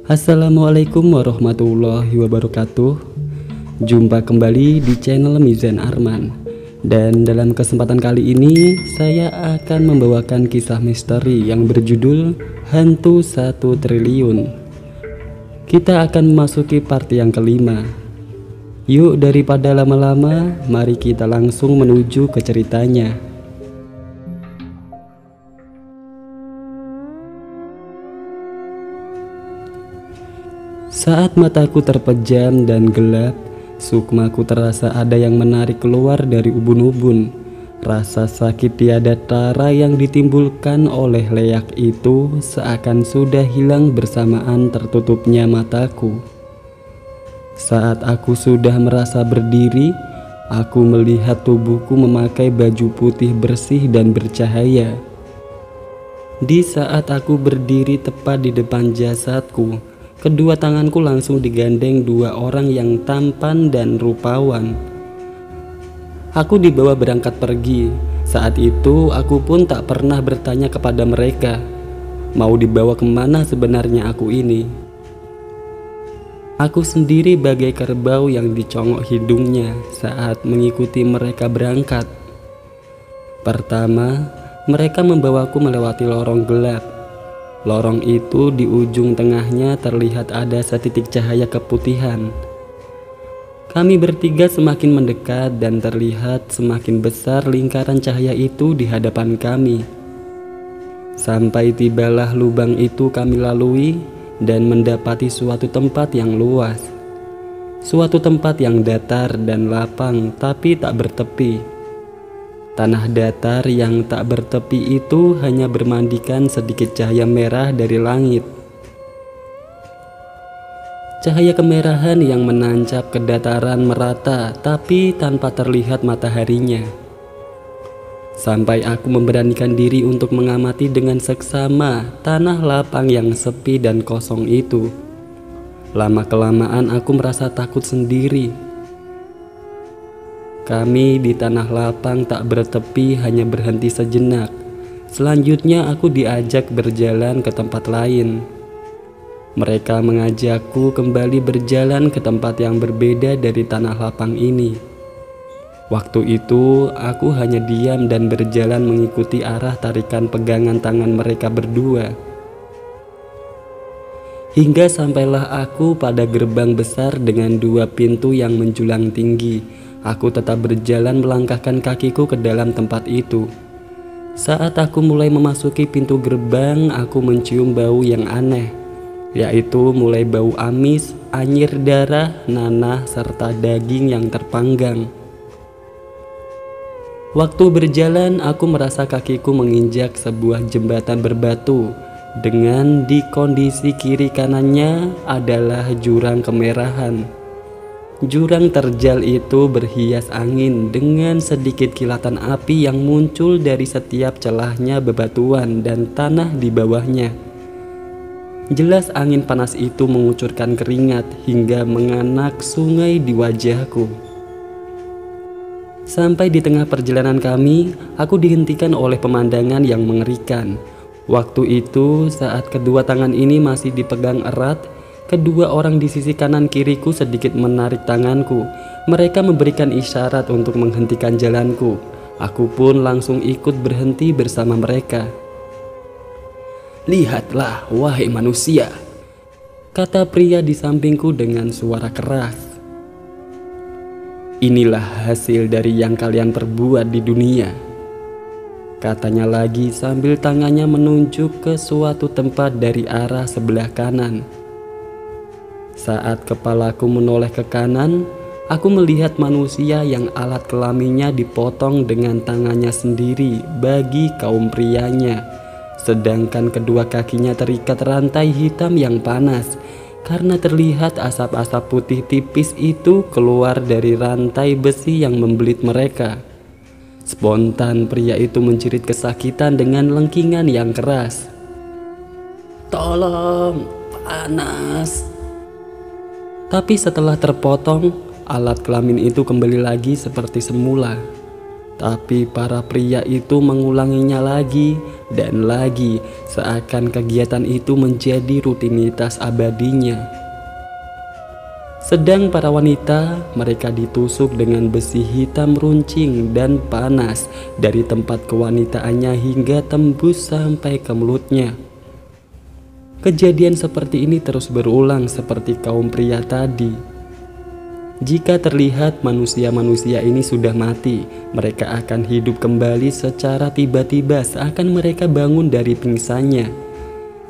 Assalamualaikum warahmatullahi wabarakatuh. Jumpa kembali di channel Mizan Arman. Dan dalam kesempatan kali ini saya akan membawakan kisah misteri yang berjudul Hantu 1 Triliun. Kita akan memasuki part yang kelima. Yuk daripada lama-lama, mari kita langsung menuju ke ceritanya. Saat mataku terpejam dan gelap, sukmaku terasa ada yang menarik keluar dari ubun-ubun. Rasa sakit tiada tara yang ditimbulkan oleh leak itu seakan sudah hilang bersamaan tertutupnya mataku. Saat aku sudah merasa berdiri, aku melihat tubuhku memakai baju putih bersih dan bercahaya. Di saat aku berdiri tepat di depan jasadku, kedua tanganku langsung digandeng dua orang yang tampan dan rupawan. Aku dibawa berangkat pergi. Saat itu aku pun tak pernah bertanya kepada mereka, mau dibawa kemana sebenarnya aku ini. Aku sendiri bagai kerbau yang dicongok hidungnya saat mengikuti mereka berangkat. Pertama, mereka membawaku melewati lorong gelap. Lorong itu di ujung tengahnya terlihat ada setitik cahaya keputihan. Kami bertiga semakin mendekat dan terlihat semakin besar lingkaran cahaya itu di hadapan kami. Sampai tibalah lubang itu kami lalui dan mendapati suatu tempat yang luas. Suatu tempat yang datar dan lapang tapi tak bertepi. Tanah datar yang tak bertepi itu hanya bermandikan sedikit cahaya merah dari langit. Cahaya kemerahan yang menancap ke dataran merata tapi tanpa terlihat mataharinya. Sampai aku memberanikan diri untuk mengamati dengan seksama tanah lapang yang sepi dan kosong itu. Lama-kelamaan aku merasa takut sendiri. Kami di tanah lapang tak bertepi hanya berhenti sejenak. Selanjutnya aku diajak berjalan ke tempat lain. Mereka mengajakku kembali berjalan ke tempat yang berbeda dari tanah lapang ini. Waktu itu aku hanya diam dan berjalan mengikuti arah tarikan pegangan tangan mereka berdua. Hingga sampailah aku pada gerbang besar dengan dua pintu yang menjulang tinggi. Aku tetap berjalan melangkahkan kakiku ke dalam tempat itu. Saat aku mulai memasuki pintu gerbang, aku mencium bau yang aneh, yaitu mulai bau amis, anyir darah, nanah, serta daging yang terpanggang. Waktu berjalan, aku merasa kakiku menginjak sebuah jembatan berbatu, dengan di kondisi kiri kanannya adalah jurang kemerahan. Jurang terjal itu berhias angin dengan sedikit kilatan api yang muncul dari setiap celahnya bebatuan dan tanah di bawahnya. Jelas angin panas itu mengucurkan keringat hingga menganak sungai di wajahku. Sampai di tengah perjalanan kami, aku dihentikan oleh pemandangan yang mengerikan. Waktu itu saat kedua tangan ini masih dipegang erat, kedua orang di sisi kanan kiriku sedikit menarik tanganku. Mereka memberikan isyarat untuk menghentikan jalanku. Aku pun langsung ikut berhenti bersama mereka. "Lihatlah, wahai manusia," kata pria di sampingku dengan suara keras. "Inilah hasil dari yang kalian perbuat di dunia," katanya lagi sambil tangannya menunjuk ke suatu tempat dari arah sebelah kanan. Saat kepalaku menoleh ke kanan, aku melihat manusia yang alat kelaminnya dipotong dengan tangannya sendiri bagi kaum prianya, sedangkan kedua kakinya terikat rantai hitam yang panas karena terlihat asap-asap putih tipis itu keluar dari rantai besi yang membelit mereka. Spontan pria itu menjerit kesakitan dengan lengkingan yang keras. "Tolong, panas!" Tapi setelah terpotong, alat kelamin itu kembali lagi seperti semula. Tapi para pria itu mengulanginya lagi dan lagi, seakan kegiatan itu menjadi rutinitas abadinya. Sedang para wanita, mereka ditusuk dengan besi hitam runcing dan panas dari tempat kewanitaannya hingga tembus sampai ke mulutnya. Kejadian seperti ini terus berulang seperti kaum pria tadi. Jika terlihat manusia-manusia ini sudah mati, mereka akan hidup kembali secara tiba-tiba seakan mereka bangun dari pingsannya.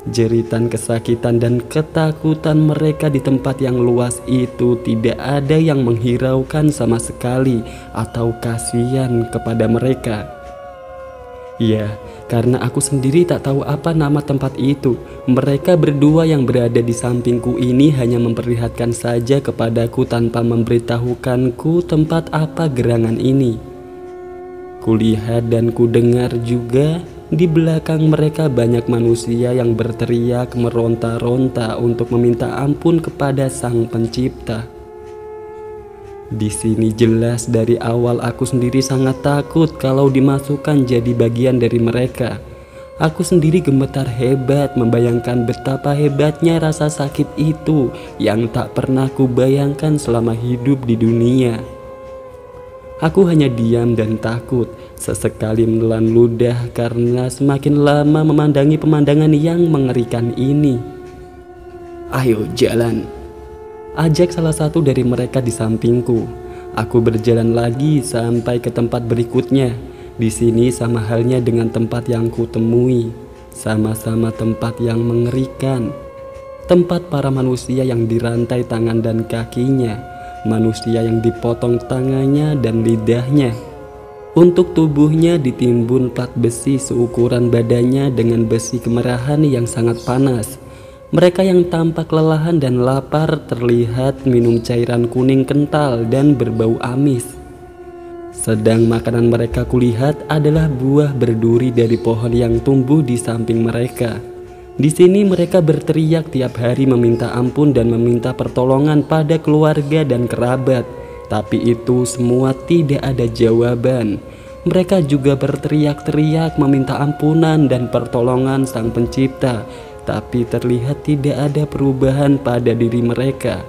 Jeritan kesakitan dan ketakutan mereka di tempat yang luas itu tidak ada yang menghiraukan sama sekali atau kasihan kepada mereka. Ya, karena aku sendiri tak tahu apa nama tempat itu. Mereka berdua yang berada di sampingku ini hanya memperlihatkan saja kepadaku tanpa memberitahukanku tempat apa gerangan ini. Kulihat dan kudengar juga di belakang mereka banyak manusia yang berteriak meronta-ronta untuk meminta ampun kepada Sang Pencipta. Di sini jelas dari awal aku sendiri sangat takut kalau dimasukkan jadi bagian dari mereka. Aku sendiri gemetar hebat membayangkan betapa hebatnya rasa sakit itu yang tak pernah kubayangkan selama hidup di dunia. Aku hanya diam dan takut, sesekali menelan ludah karena semakin lama memandangi pemandangan yang mengerikan ini. "Ayo jalan," ajak salah satu dari mereka di sampingku. Aku berjalan lagi sampai ke tempat berikutnya. Di sini sama halnya dengan tempat yang kutemui, sama-sama tempat yang mengerikan. Tempat para manusia yang dirantai tangan dan kakinya, manusia yang dipotong tangannya dan lidahnya. Untuk tubuhnya ditimbun plat besi seukuran badannya dengan besi kemerahan yang sangat panas. Mereka yang tampak lelahan dan lapar terlihat minum cairan kuning kental dan berbau amis. Sedang makanan mereka kulihat adalah buah berduri dari pohon yang tumbuh di samping mereka. Di sini mereka berteriak tiap hari meminta ampun dan meminta pertolongan pada keluarga dan kerabat. Tapi itu semua tidak ada jawaban. Mereka juga berteriak-teriak meminta ampunan dan pertolongan Sang Pencipta. Tapi terlihat tidak ada perubahan pada diri mereka.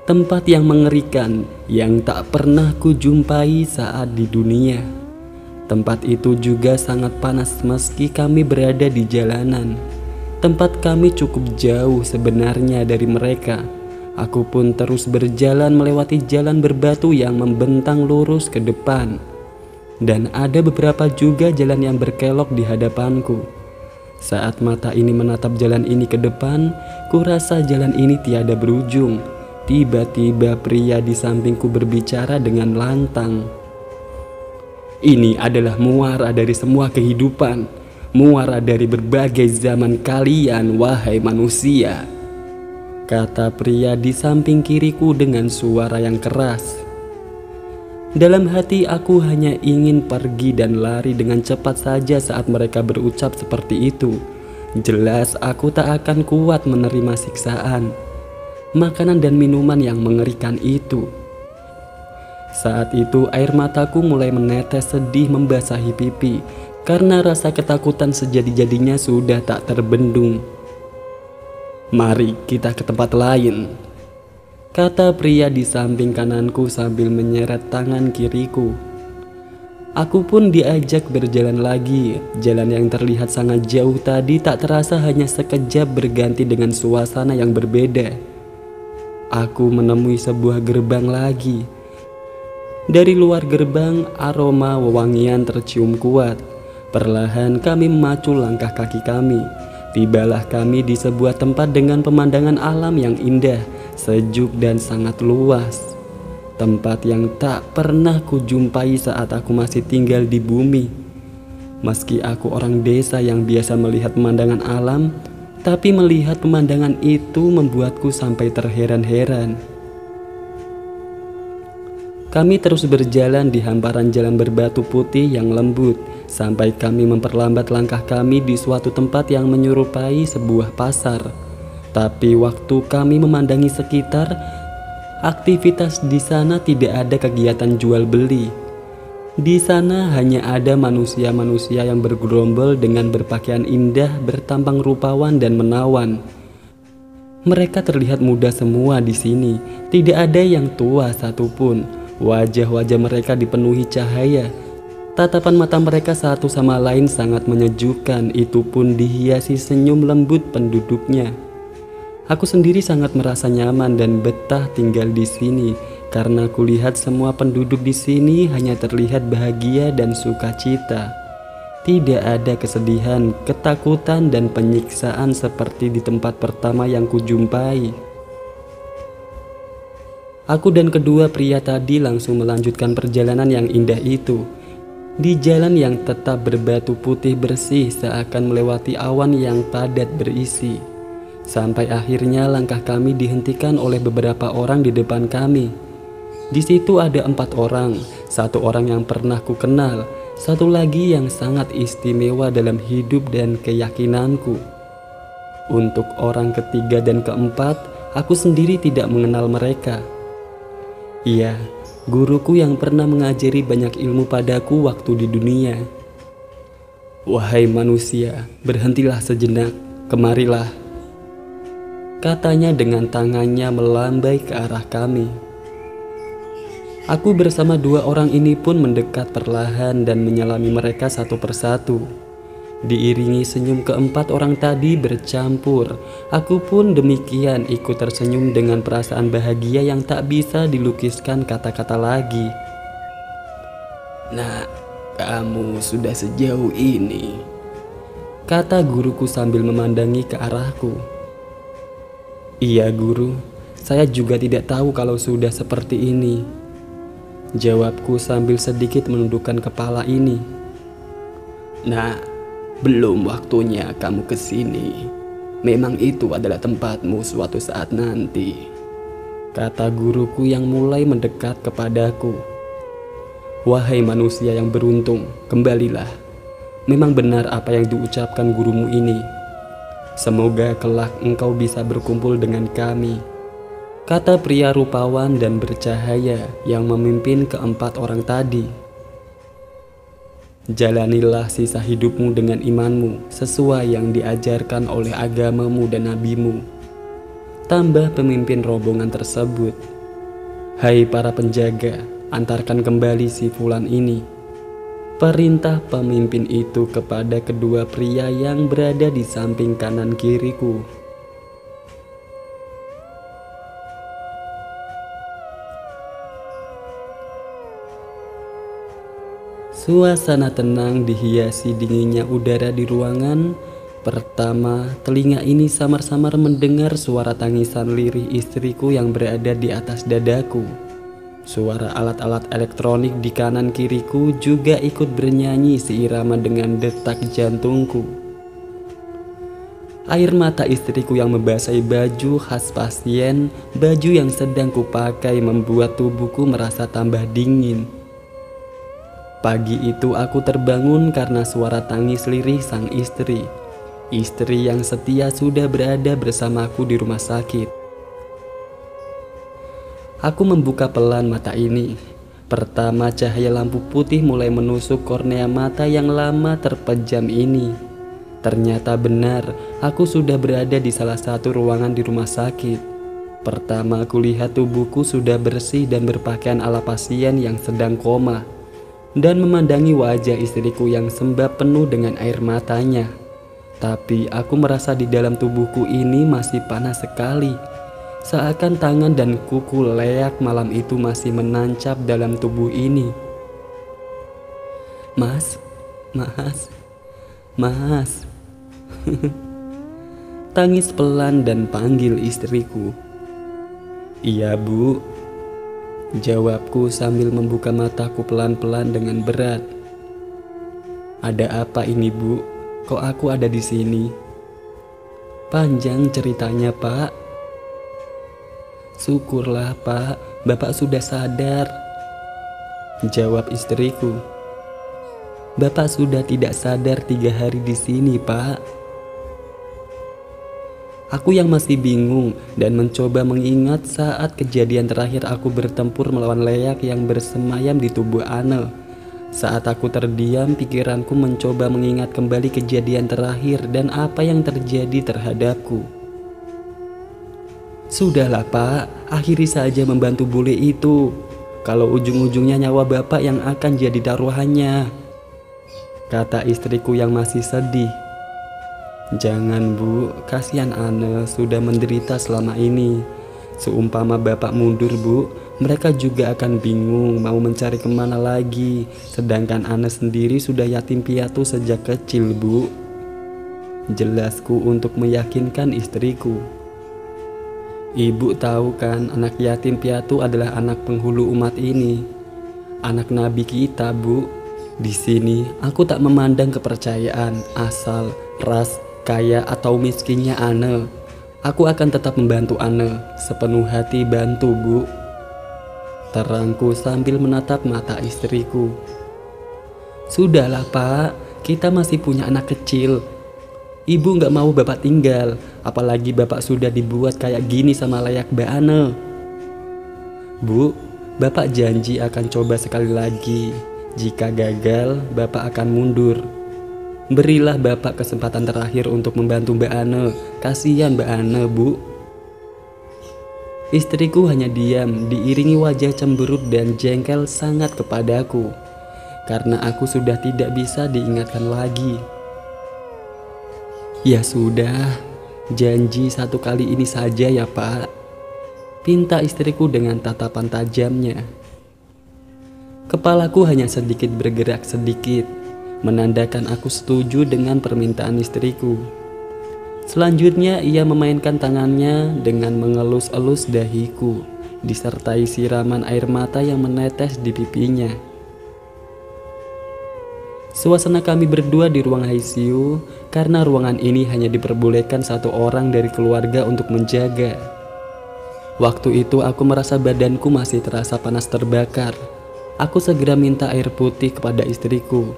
Tempat yang mengerikan yang tak pernah kujumpai saat di dunia. Tempat itu juga sangat panas meski kami berada di jalanan. Tempat kami cukup jauh sebenarnya dari mereka. Aku pun terus berjalan melewati jalan berbatu yang membentang lurus ke depan. Dan ada beberapa juga jalan yang berkelok di hadapanku. Saat mata ini menatap jalan ini ke depan, kurasa jalan ini tiada berujung. Tiba-tiba pria di sampingku berbicara dengan lantang. "Ini adalah muara dari semua kehidupan, muara dari berbagai zaman kalian, wahai manusia," kata pria di samping kiriku dengan suara yang keras. Dalam hati aku hanya ingin pergi dan lari dengan cepat saja saat mereka berucap seperti itu. Jelas aku tak akan kuat menerima siksaan, makanan dan minuman yang mengerikan itu. Saat itu air mataku mulai menetes sedih membasahi pipi karena rasa ketakutan sejadi-jadinya sudah tak terbendung. "Mari kita ke tempat lain," kata pria di samping kananku sambil menyeret tangan kiriku. Aku pun diajak berjalan lagi. Jalan yang terlihat sangat jauh tadi tak terasa hanya sekejap berganti dengan suasana yang berbeda. Aku menemui sebuah gerbang lagi. Dari luar gerbang aroma wewangian tercium kuat. Perlahan kami memacu langkah kaki kami. Tibalah kami di sebuah tempat dengan pemandangan alam yang indah, sejuk dan sangat luas. Tempat yang tak pernah kujumpai saat aku masih tinggal di bumi. Meski aku orang desa yang biasa melihat pemandangan alam, tapi melihat pemandangan itu membuatku sampai terheran-heran. Kami terus berjalan di hamparan jalan berbatu putih yang lembut, sampai kami memperlambat langkah kami di suatu tempat yang menyerupai sebuah pasar. Tapi waktu kami memandangi sekitar, aktivitas di sana tidak ada kegiatan jual beli. Di sana hanya ada manusia-manusia yang bergerombol dengan berpakaian indah, bertampang rupawan dan menawan. Mereka terlihat muda semua di sini, tidak ada yang tua satupun. Wajah-wajah mereka dipenuhi cahaya. Tatapan mata mereka satu sama lain sangat menyejukkan, itu pun dihiasi senyum lembut penduduknya. Aku sendiri sangat merasa nyaman dan betah tinggal di sini. Karena kulihat semua penduduk di sini hanya terlihat bahagia dan sukacita. Tidak ada kesedihan, ketakutan, dan penyiksaan seperti di tempat pertama yang kujumpai. Aku dan kedua pria tadi langsung melanjutkan perjalanan yang indah itu. Di jalan yang tetap berbatu putih bersih seakan melewati awan yang padat berisi. Sampai akhirnya langkah kami dihentikan oleh beberapa orang di depan kami. Di situ ada 4 orang, 1 orang yang pernah ku kenal, 1 lagi yang sangat istimewa dalam hidup dan keyakinanku. Untuk orang ketiga dan keempat, aku sendiri tidak mengenal mereka. Iya, guruku yang pernah mengajari banyak ilmu padaku waktu di dunia. "Wahai manusia, berhentilah sejenak, kemarilah," katanya dengan tangannya melambai ke arah kami. Aku bersama 2 orang ini pun mendekat perlahan dan menyalami mereka satu persatu. Diiringi senyum keempat orang tadi bercampur, aku pun demikian ikut tersenyum dengan perasaan bahagia yang tak bisa dilukiskan kata-kata lagi. "Nak, kamu sudah sejauh ini," kata guruku sambil memandangi ke arahku. "Iya guru, saya juga tidak tahu kalau sudah seperti ini," jawabku sambil sedikit menundukkan kepala ini. "Nah, belum waktunya kamu kesini. Memang itu adalah tempatmu suatu saat nanti," kata guruku yang mulai mendekat kepadaku. "Wahai manusia yang beruntung, kembalilah. Memang benar apa yang diucapkan gurumu ini. Semoga kelak engkau bisa berkumpul dengan kami," kata pria rupawan dan bercahaya yang memimpin keempat orang tadi. "Jalanilah sisa hidupmu dengan imanmu sesuai yang diajarkan oleh agamamu dan nabimu," tambah pemimpin rombongan tersebut. "Hai para penjaga, antarkan kembali si fulan ini," perintah pemimpin itu kepada kedua pria yang berada di samping kanan kiriku. Suasana tenang dihiasi dinginnya udara di ruangan. Pertama, telinga ini samar-samar mendengar suara tangisan lirih istriku yang berada di atas dadaku. Suara alat-alat elektronik di kanan kiriku juga ikut bernyanyi seirama dengan detak jantungku. Air mata istriku yang membasahi baju khas pasien, baju yang sedang kupakai membuat tubuhku merasa tambah dingin. Pagi itu aku terbangun karena suara tangis lirih sang istri. Istri yang setia sudah berada bersamaku di rumah sakit. Aku membuka pelan mata ini. Pertama, cahaya lampu putih mulai menusuk kornea mata yang lama terpejam ini. Ternyata benar, aku sudah berada di salah satu ruangan di rumah sakit. Pertama, aku lihat tubuhku sudah bersih dan berpakaian ala pasien yang sedang koma, dan memandangi wajah istriku yang sembab penuh dengan air matanya. Tapi aku merasa di dalam tubuhku ini masih panas sekali. Seakan tangan dan kuku leak malam itu masih menancap dalam tubuh ini. Mas. Tangis pelan dan panggil istriku. "Iya Bu," jawabku sambil membuka mataku pelan-pelan dengan berat. "Ada apa ini Bu? Kok aku ada di sini?" "Panjang ceritanya Pak." "Syukurlah Pak, Bapak sudah sadar," jawab istriku. "Bapak sudah tidak sadar 3 hari di sini Pak." Aku yang masih bingung dan mencoba mengingat saat kejadian terakhir aku bertempur melawan leak yang bersemayam di tubuh Anel. Saat aku terdiam, pikiranku mencoba mengingat kembali kejadian terakhir dan apa yang terjadi terhadapku. Sudahlah Pak, akhiri saja membantu bule itu. Kalau ujung-ujungnya nyawa Bapak yang akan jadi taruhannya, kata istriku yang masih sedih. Jangan Bu, kasihan Ane sudah menderita selama ini. Seumpama Bapak mundur Bu, mereka juga akan bingung mau mencari kemana lagi. Sedangkan Ane sendiri sudah yatim piatu sejak kecil Bu, jelasku untuk meyakinkan istriku. Ibu tahu kan, anak yatim piatu adalah anak penghulu umat ini, anak Nabi kita Bu. Di sini aku tak memandang kepercayaan, asal, ras, kaya atau miskinnya Ane. Aku akan tetap membantu Ane, sepenuh hati bantu Bu, terangku sambil menatap mata istriku. Sudahlah Pak, kita masih punya anak kecil. Ibu gak mau Bapak tinggal, apalagi Bapak sudah dibuat kayak gini sama layak Mbak Ane. Bu, Bapak janji akan coba sekali lagi. Jika gagal, Bapak akan mundur. Berilah Bapak kesempatan terakhir untuk membantu Mbak Ane. Kasihan Mbak Ane Bu. Istriku hanya diam, diiringi wajah cemberut dan jengkel sangat kepadaku, karena aku sudah tidak bisa diingatkan lagi. Ya sudah, janji satu kali ini saja ya Pak, pinta istriku dengan tatapan tajamnya. Kepalaku hanya sedikit bergerak sedikit, menandakan aku setuju dengan permintaan istriku. Selanjutnya ia memainkan tangannya dengan mengelus-elus dahiku, disertai siraman air mata yang menetes di pipinya. Suasana kami berdua di ruang ICU, karena ruangan ini hanya diperbolehkan satu orang dari keluarga untuk menjaga. Waktu itu aku merasa badanku masih terasa panas terbakar. Aku segera minta air putih kepada istriku.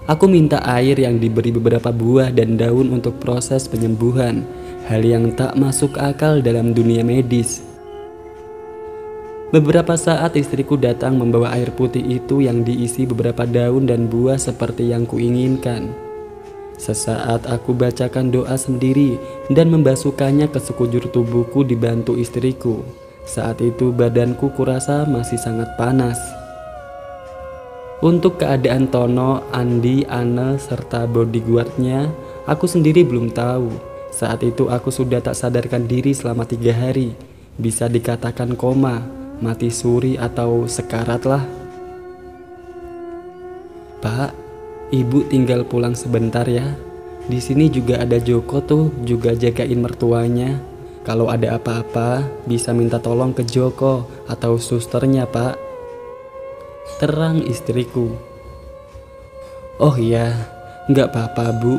Aku minta air yang diberi beberapa buah dan daun untuk proses penyembuhan, hal yang tak masuk akal dalam dunia medis. Beberapa saat istriku datang membawa air putih itu yang diisi beberapa daun dan buah seperti yang kuinginkan. Sesaat aku bacakan doa sendiri dan membasuhkannya ke sekujur tubuhku dibantu istriku. Saat itu badanku kurasa masih sangat panas. Untuk keadaan Tono, Andi, Ane, serta bodyguardnya, aku sendiri belum tahu. Saat itu aku sudah tak sadarkan diri selama 3 hari. Bisa dikatakan koma, mati suri atau sekarat lah. Pak, Ibu tinggal pulang sebentar ya. Di sini juga ada Joko tuh, juga jagain mertuanya. Kalau ada apa-apa, bisa minta tolong ke Joko atau susternya Pak, terang istriku. Oh iya, nggak apa-apa Bu.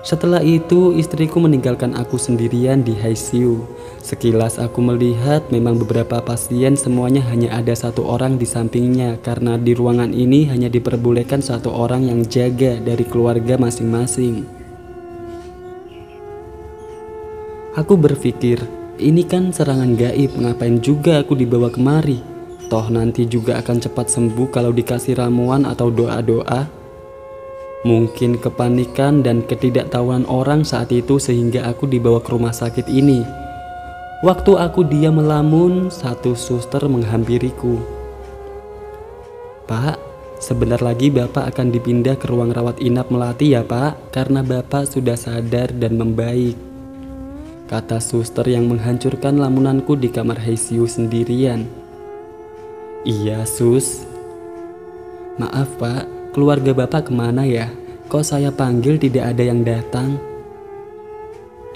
Setelah itu istriku meninggalkan aku sendirian di ICU. Sekilas aku melihat memang beberapa pasien semuanya hanya ada satu orang di sampingnya, karena di ruangan ini hanya diperbolehkan satu orang yang jaga dari keluarga masing-masing. Aku berpikir, ini kan serangan gaib, ngapain juga aku dibawa kemari? Toh nanti juga akan cepat sembuh kalau dikasih ramuan atau doa-doa. Mungkin kepanikan dan ketidaktahuan orang saat itu sehingga aku dibawa ke rumah sakit ini. Waktu aku diam melamun, satu suster menghampiriku. Pak, sebentar lagi Bapak akan dipindah ke ruang rawat inap Melati ya Pak, karena Bapak sudah sadar dan membaik, kata suster yang menghancurkan lamunanku di kamar ICU sendirian. Iya sus. Maaf Pak, keluarga Bapak kemana ya? Kok saya panggil tidak ada yang datang?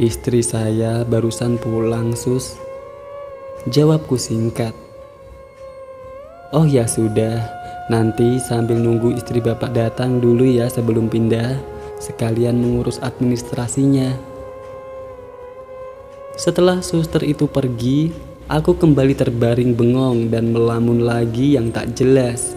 Istri saya barusan pulang sus, jawabku singkat. Oh ya sudah, nanti sambil nunggu istri Bapak datang dulu ya sebelum pindah, sekalian mengurus administrasinya. Setelah suster itu pergi, aku kembali terbaring bengong dan melamun lagi yang tak jelas.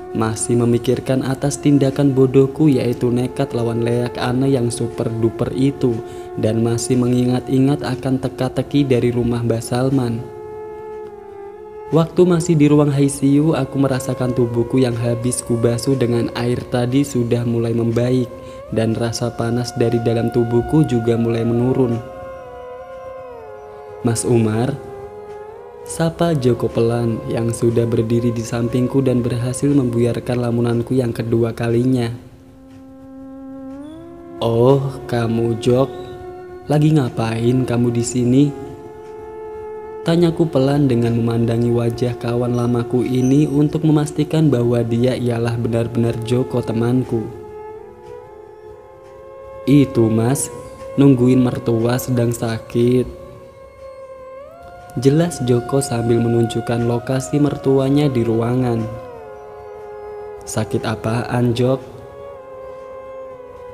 Masih memikirkan atas tindakan bodohku, yaitu nekat lawan leak Ane yang super duper itu, dan masih mengingat-ingat akan teka-teki dari rumah Mbak Salman. Waktu masih di ruang ICU, aku merasakan tubuhku yang habis kubasuh dengan air tadi sudah mulai membaik, dan rasa panas dari dalam tubuhku juga mulai menurun. "Mas Umar," sapa Joko pelan yang sudah berdiri di sampingku dan berhasil membuyarkan lamunanku yang kedua kalinya. "Oh, kamu Jok. Lagi ngapain kamu di sini?" Tanyaku pelan dengan memandangi wajah kawan lamaku ini untuk memastikan bahwa dia ialah benar-benar Joko temanku. "Itu Mas, nungguin mertua sedang sakit," jelas Joko sambil menunjukkan lokasi mertuanya di ruangan. "Sakit apaan Jok?"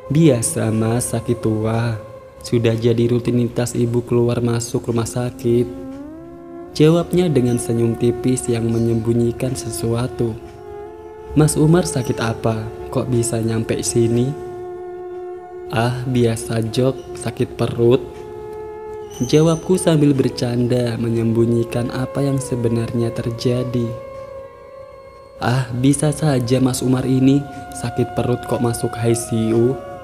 "Biasa Mas, sakit tua. Sudah jadi rutinitas ibu keluar masuk rumah sakit," jawabnya dengan senyum tipis yang menyembunyikan sesuatu. "Mas Umar sakit apa? Kok bisa nyampe sini?" "Ah, biasa Jok, sakit perut," jawabku sambil bercanda menyembunyikan apa yang sebenarnya terjadi. "Ah, bisa saja Mas Umar ini sakit perut kok masuk ICU."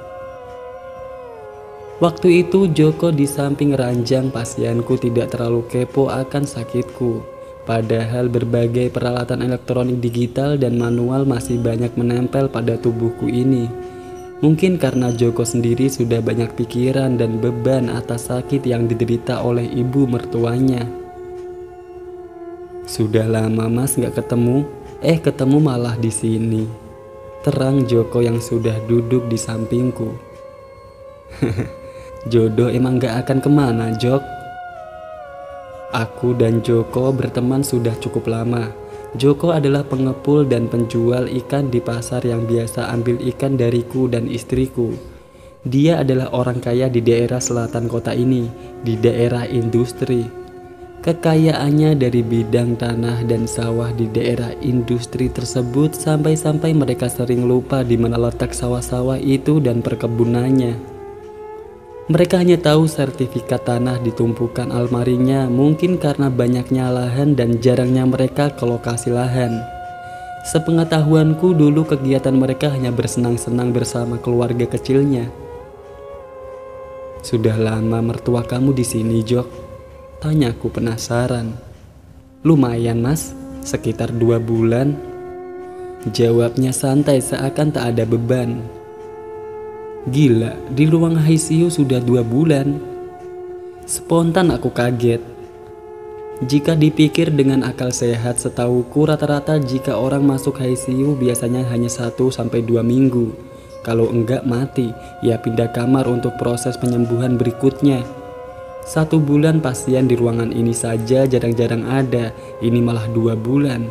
Waktu itu Joko di samping ranjang pasienku tidak terlalu kepo akan sakitku. Padahal berbagai peralatan elektronik digital dan manual masih banyak menempel pada tubuhku ini. Mungkin karena Joko sendiri sudah banyak pikiran dan beban atas sakit yang diderita oleh ibu mertuanya. "Sudah lama Mas gak ketemu, ketemu malah di sini," terang Joko yang sudah duduk di sampingku. "Jodoh emang gak akan kemana Jok." Aku dan Joko berteman sudah cukup lama. Joko adalah pengepul dan penjual ikan di pasar yang biasa ambil ikan dariku dan istriku. Dia adalah orang kaya di daerah selatan kota ini, di daerah industri. Kekayaannya dari bidang tanah dan sawah di daerah industri tersebut sampai-sampai mereka sering lupa di mana letak sawah-sawah itu dan perkebunannya. Mereka hanya tahu sertifikat tanah di tumpukan almarinya, mungkin karena banyaknya lahan dan jarangnya mereka ke lokasi lahan. Sepengetahuanku dulu kegiatan mereka hanya bersenang-senang bersama keluarga kecilnya. "Sudah lama mertua kamu di sini Jok?" tanyaku penasaran. "Lumayan Mas, sekitar 2 bulan," jawabnya santai seakan tak ada beban. "Gila, di ruang ICU sudah 2 bulan. Spontan aku kaget. Jika dipikir dengan akal sehat, setauku rata-rata jika orang masuk ICU biasanya hanya 1-2 minggu. Kalau enggak mati, ya pindah kamar untuk proses penyembuhan berikutnya. 1 bulan pasien di ruangan ini saja jarang-jarang ada, ini malah 2 bulan.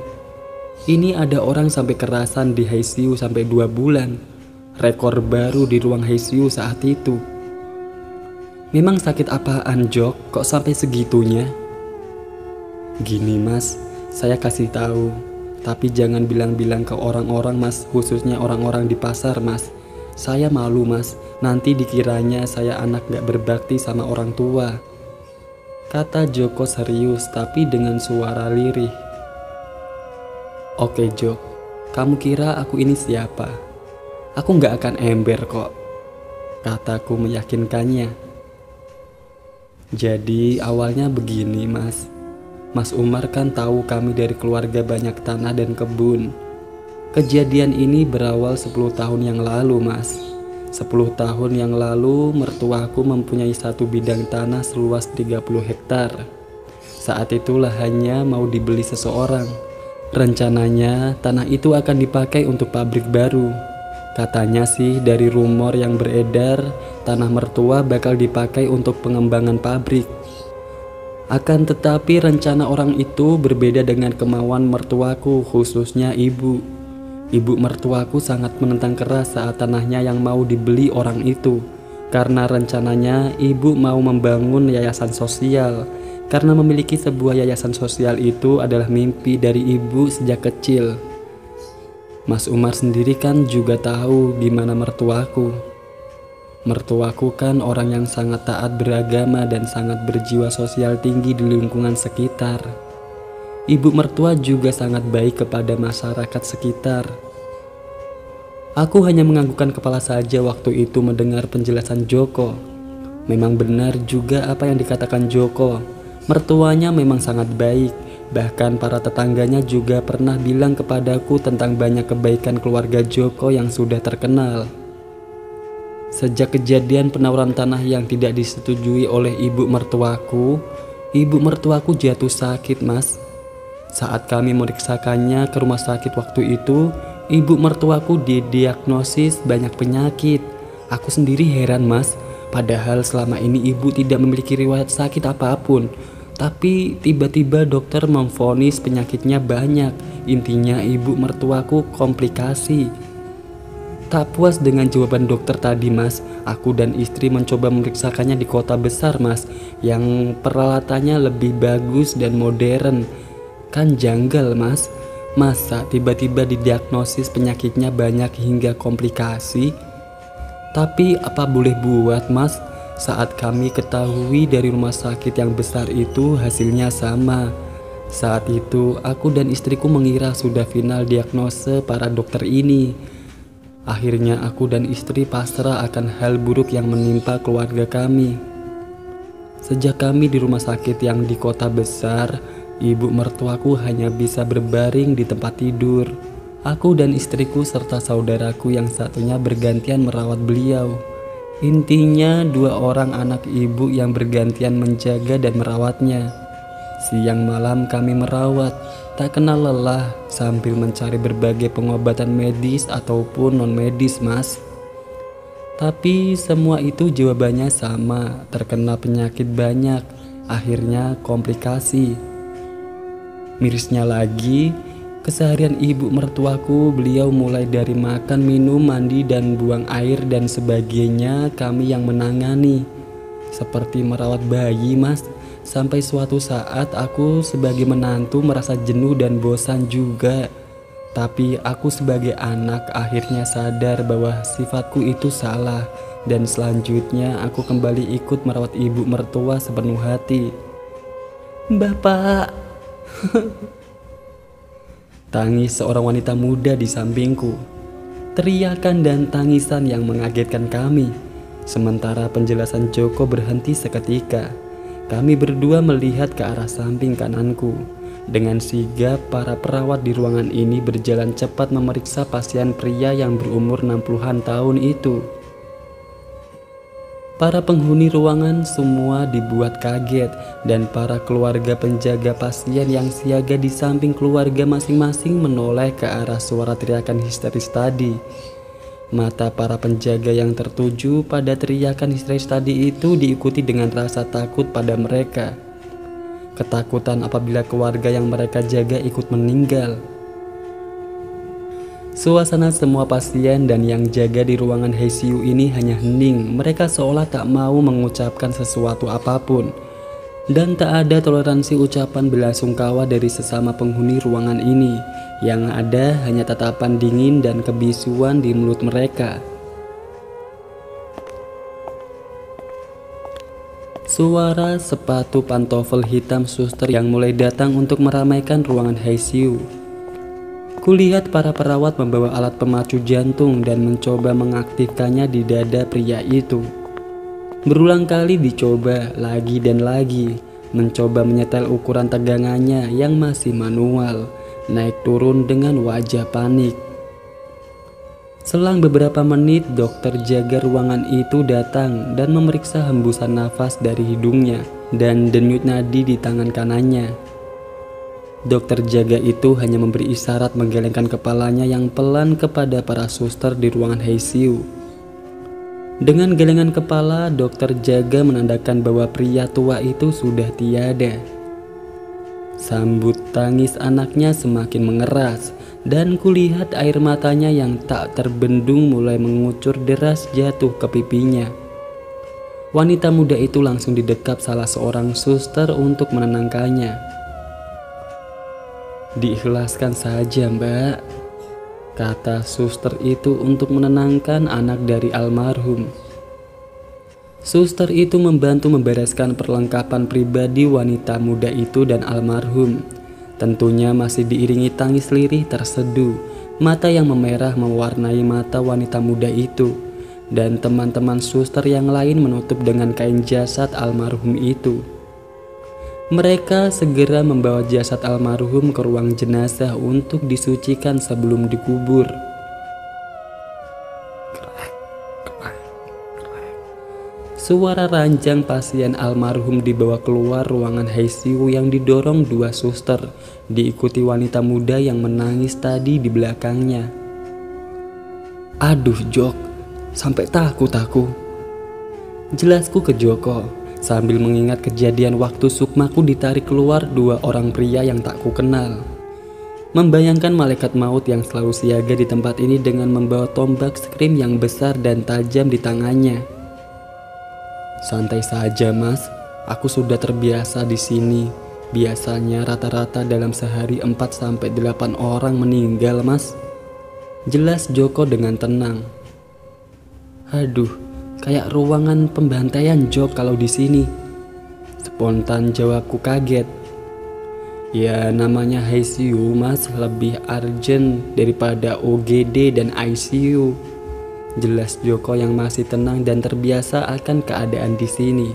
Ini ada orang sampai kerasan di ICU sampai 2 bulan. Rekor baru di ruang ICU saat itu." "Memang sakit apaan Jok, kok sampai segitunya?" "Gini Mas, saya kasih tahu, tapi jangan bilang-bilang ke orang-orang Mas, khususnya orang-orang di pasar Mas. Saya malu Mas, nanti dikiranya saya anak gak berbakti sama orang tua," kata Joko serius tapi dengan suara lirih. "Oke Jok, kamu kira aku ini siapa? Aku gak akan ember kok," kataku meyakinkannya. "Jadi awalnya begini Mas. Mas Umar kan tahu kami dari keluarga banyak tanah dan kebun. Kejadian ini berawal 10 tahun yang lalu Mas. 10 tahun yang lalu mertuaku mempunyai 1 bidang tanah seluas 30 hektar. Saat itu lahannya mau dibeli seseorang. Rencananya tanah itu akan dipakai untuk pabrik baru. Katanya sih dari rumor yang beredar, tanah mertua bakal dipakai untuk pengembangan pabrik. Akan tetapi rencana orang itu berbeda dengan kemauan mertuaku, khususnya ibu. Ibu mertuaku sangat menentang keras saat tanahnya yang mau dibeli orang itu. Karena rencananya ibu mau membangun yayasan sosial. Karena memiliki sebuah yayasan sosial itu adalah mimpi dari ibu sejak kecil. Mas Umar sendiri kan juga tahu gimana mertuaku. Mertuaku kan orang yang sangat taat beragama dan sangat berjiwa sosial tinggi di lingkungan sekitar. Ibu mertua juga sangat baik kepada masyarakat sekitar. Aku hanya menganggukkan kepala saja waktu itu mendengar penjelasan Joko. Memang benar juga apa yang dikatakan Joko. Mertuanya memang sangat baik. Bahkan para tetangganya juga pernah bilang kepadaku tentang banyak kebaikan keluarga Joko yang sudah terkenal. Sejak kejadian penawaran tanah yang tidak disetujui oleh ibu mertuaku jatuh sakit, Mas. Saat kami memeriksakannya ke rumah sakit waktu itu, ibu mertuaku didiagnosis banyak penyakit. Aku sendiri heran, Mas. Padahal selama ini ibu tidak memiliki riwayat sakit apapun. Tapi tiba-tiba dokter memvonis penyakitnya banyak. Intinya ibu mertuaku komplikasi. Tak puas dengan jawaban dokter tadi, Mas, aku dan istri mencoba memeriksakannya di kota besar, Mas, yang peralatannya lebih bagus dan modern. Kan janggal, Mas. Masa tiba-tiba didiagnosis penyakitnya banyak hingga komplikasi? Tapi apa boleh buat, Mas? Saat kami ketahui dari rumah sakit yang besar itu hasilnya sama. Saat itu aku dan istriku mengira sudah final diagnose para dokter ini. Akhirnya aku dan istri pasrah akan hal buruk yang menimpa keluarga kami. Sejak kami di rumah sakit yang di kota besar, ibu mertuaku hanya bisa berbaring di tempat tidur. Aku dan istriku serta saudaraku yang satunya bergantian merawat beliau. Intinya 2 orang anak ibu yang bergantian menjaga dan merawatnya. Siang malam kami merawat, tak kenal lelah sambil mencari berbagai pengobatan medis ataupun non-medis, Mas. Tapi semua itu jawabannya sama, terkena penyakit banyak, akhirnya komplikasi. Mirisnya lagi, keseharian ibu mertuaku, beliau mulai dari makan, minum, mandi, dan buang air dan sebagainya kami yang menangani. Seperti merawat bayi, Mas. Sampai suatu saat aku sebagai menantu merasa jenuh dan bosan juga. Tapi aku sebagai anak akhirnya sadar bahwa sifatku itu salah. Dan selanjutnya aku kembali ikut merawat ibu mertua sepenuh hati. "Bapak!" Tangis seorang wanita muda di sampingku. Teriakan dan tangisan yang mengagetkan kami. Sementara penjelasan Joko berhenti seketika. Kami berdua melihat ke arah samping kananku. Dengan sigap, para perawat di ruangan ini berjalan cepat memeriksa pasien pria yang berumur 60-an tahun itu. Para penghuni ruangan semua dibuat kaget, dan para keluarga penjaga pasien yang siaga di samping keluarga masing-masing menoleh ke arah suara teriakan histeris tadi. Mata para penjaga yang tertuju pada teriakan histeris tadi itu diikuti dengan rasa takut pada mereka. Ketakutan apabila keluarga yang mereka jaga ikut meninggal. Suasana semua pasien dan yang jaga di ruangan ICU ini hanya hening. Mereka seolah tak mau mengucapkan sesuatu apapun. Dan tak ada toleransi ucapan belasungkawa dari sesama penghuni ruangan ini. Yang ada hanya tatapan dingin dan kebisuan di mulut mereka. Suara sepatu pantofel hitam suster yang mulai datang untuk meramaikan ruangan ICU. Kulihat para perawat membawa alat pemacu jantung dan mencoba mengaktifkannya di dada pria itu. Berulang kali dicoba lagi dan lagi, mencoba menyetel ukuran tegangannya yang masih manual, naik turun dengan wajah panik. Selang beberapa menit, dokter jaga ruangan itu datang dan memeriksa hembusan nafas dari hidungnya dan denyut nadi di tangan kanannya. Dokter jaga itu hanya memberi isyarat menggelengkan kepalanya yang pelan kepada para suster di ruangan ICU. Dengan gelengan kepala, dokter jaga menandakan bahwa pria tua itu sudah tiada. Sambut tangis anaknya semakin mengeras, dan kulihat air matanya yang tak terbendung mulai mengucur deras jatuh ke pipinya. Wanita muda itu langsung didekap salah seorang suster untuk menenangkannya. "Diikhlaskan saja, Mbak," kata suster itu untuk menenangkan anak dari almarhum. Suster itu membantu membereskan perlengkapan pribadi wanita muda itu dan almarhum. Tentunya masih diiringi tangis lirih terseduh, mata yang memerah mewarnai mata wanita muda itu. Dan teman-teman suster yang lain menutup dengan kain jasad almarhum itu. Mereka segera membawa jasad almarhum ke ruang jenazah untuk disucikan sebelum dikubur. Suara ranjang pasien almarhum dibawa keluar ruangan ICU yang didorong dua suster, diikuti wanita muda yang menangis tadi di belakangnya. "Aduh Jok, sampai takut aku," jelasku ke Joko sambil mengingat kejadian waktu Sukmaku ditarik keluar dua orang pria yang tak ku kenal. Membayangkan malaikat maut yang selalu siaga di tempat ini dengan membawa tombak skrim yang besar dan tajam di tangannya. "Santai saja Mas, aku sudah terbiasa di sini. Biasanya rata-rata dalam sehari 4-8 orang meninggal Mas," jelas Joko dengan tenang. "Aduh, kayak ruangan pembantaian Jok kalau di sini," spontan jawabku kaget. "Ya namanya ICU Mas, lebih urgent daripada OGD dan ICU," jelas Joko yang masih tenang dan terbiasa akan keadaan di sini.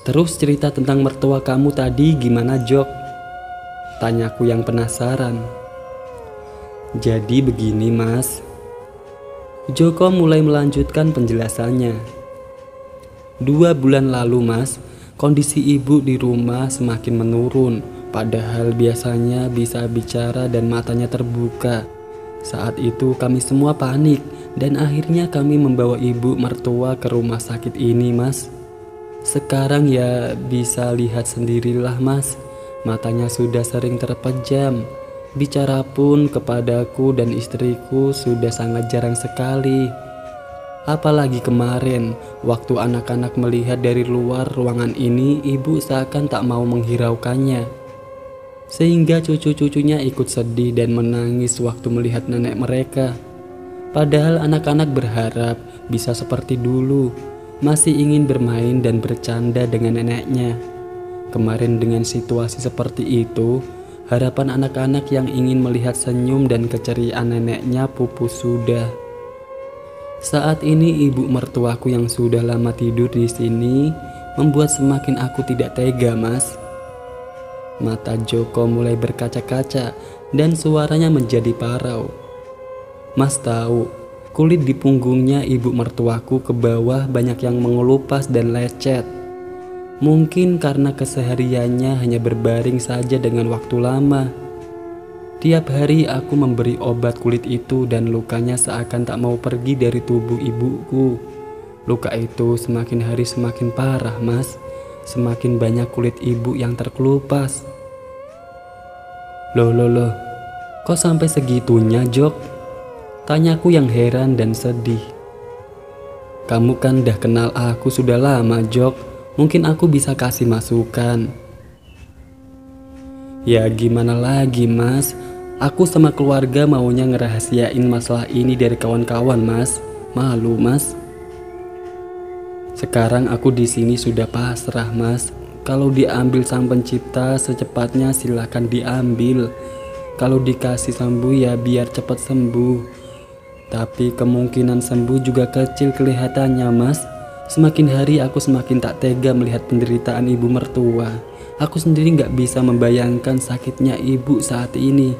"Terus cerita tentang mertua kamu tadi gimana Jok?" tanyaku yang penasaran. "Jadi begini Mas," Joko mulai melanjutkan penjelasannya. 2 bulan lalu Mas, kondisi ibu di rumah semakin menurun. Padahal biasanya bisa bicara dan matanya terbuka. Saat itu kami semua panik dan akhirnya kami membawa ibu mertua ke rumah sakit ini Mas. Sekarang ya bisa lihat sendirilah Mas, matanya sudah sering terpejam. Bicara pun kepadaku dan istriku sudah sangat jarang sekali. Apalagi kemarin, waktu anak-anak melihat dari luar ruangan ini, ibu seakan tak mau menghiraukannya. Sehingga cucu-cucunya ikut sedih dan menangis waktu melihat nenek mereka. Padahal anak-anak berharap bisa seperti dulu, masih ingin bermain dan bercanda dengan neneknya. Kemarin dengan situasi seperti itu, harapan anak-anak yang ingin melihat senyum dan keceriaan neneknya pupus sudah. Saat ini ibu mertuaku yang sudah lama tidur di sini membuat semakin aku tidak tega Mas. Mata Joko mulai berkaca-kaca dan suaranya menjadi parau. "Mas tahu, kulit di punggungnya ibu mertuaku ke bawah banyak yang mengelupas dan lecet. Mungkin karena kesehariannya hanya berbaring saja dengan waktu lama. Tiap hari aku memberi obat kulit itu dan lukanya seakan tak mau pergi dari tubuh ibuku. Luka itu semakin hari semakin parah Mas, semakin banyak kulit ibu yang terkelupas." Loh, kok sampai segitunya Jok?" tanyaku yang heran dan sedih. "Kamu kan dah kenal aku sudah lama Jok, mungkin aku bisa kasih masukan." "Ya gimana lagi Mas, aku sama keluarga maunya ngerahasiain masalah ini dari kawan-kawan Mas, malu Mas. Sekarang aku di sini sudah pasrah Mas, kalau diambil Sang Pencipta secepatnya silakan diambil. Kalau dikasih sembuh ya biar cepat sembuh. Tapi kemungkinan sembuh juga kecil kelihatannya Mas. Semakin hari aku semakin tak tega melihat penderitaan ibu mertua. Aku sendiri gak bisa membayangkan sakitnya ibu saat ini,"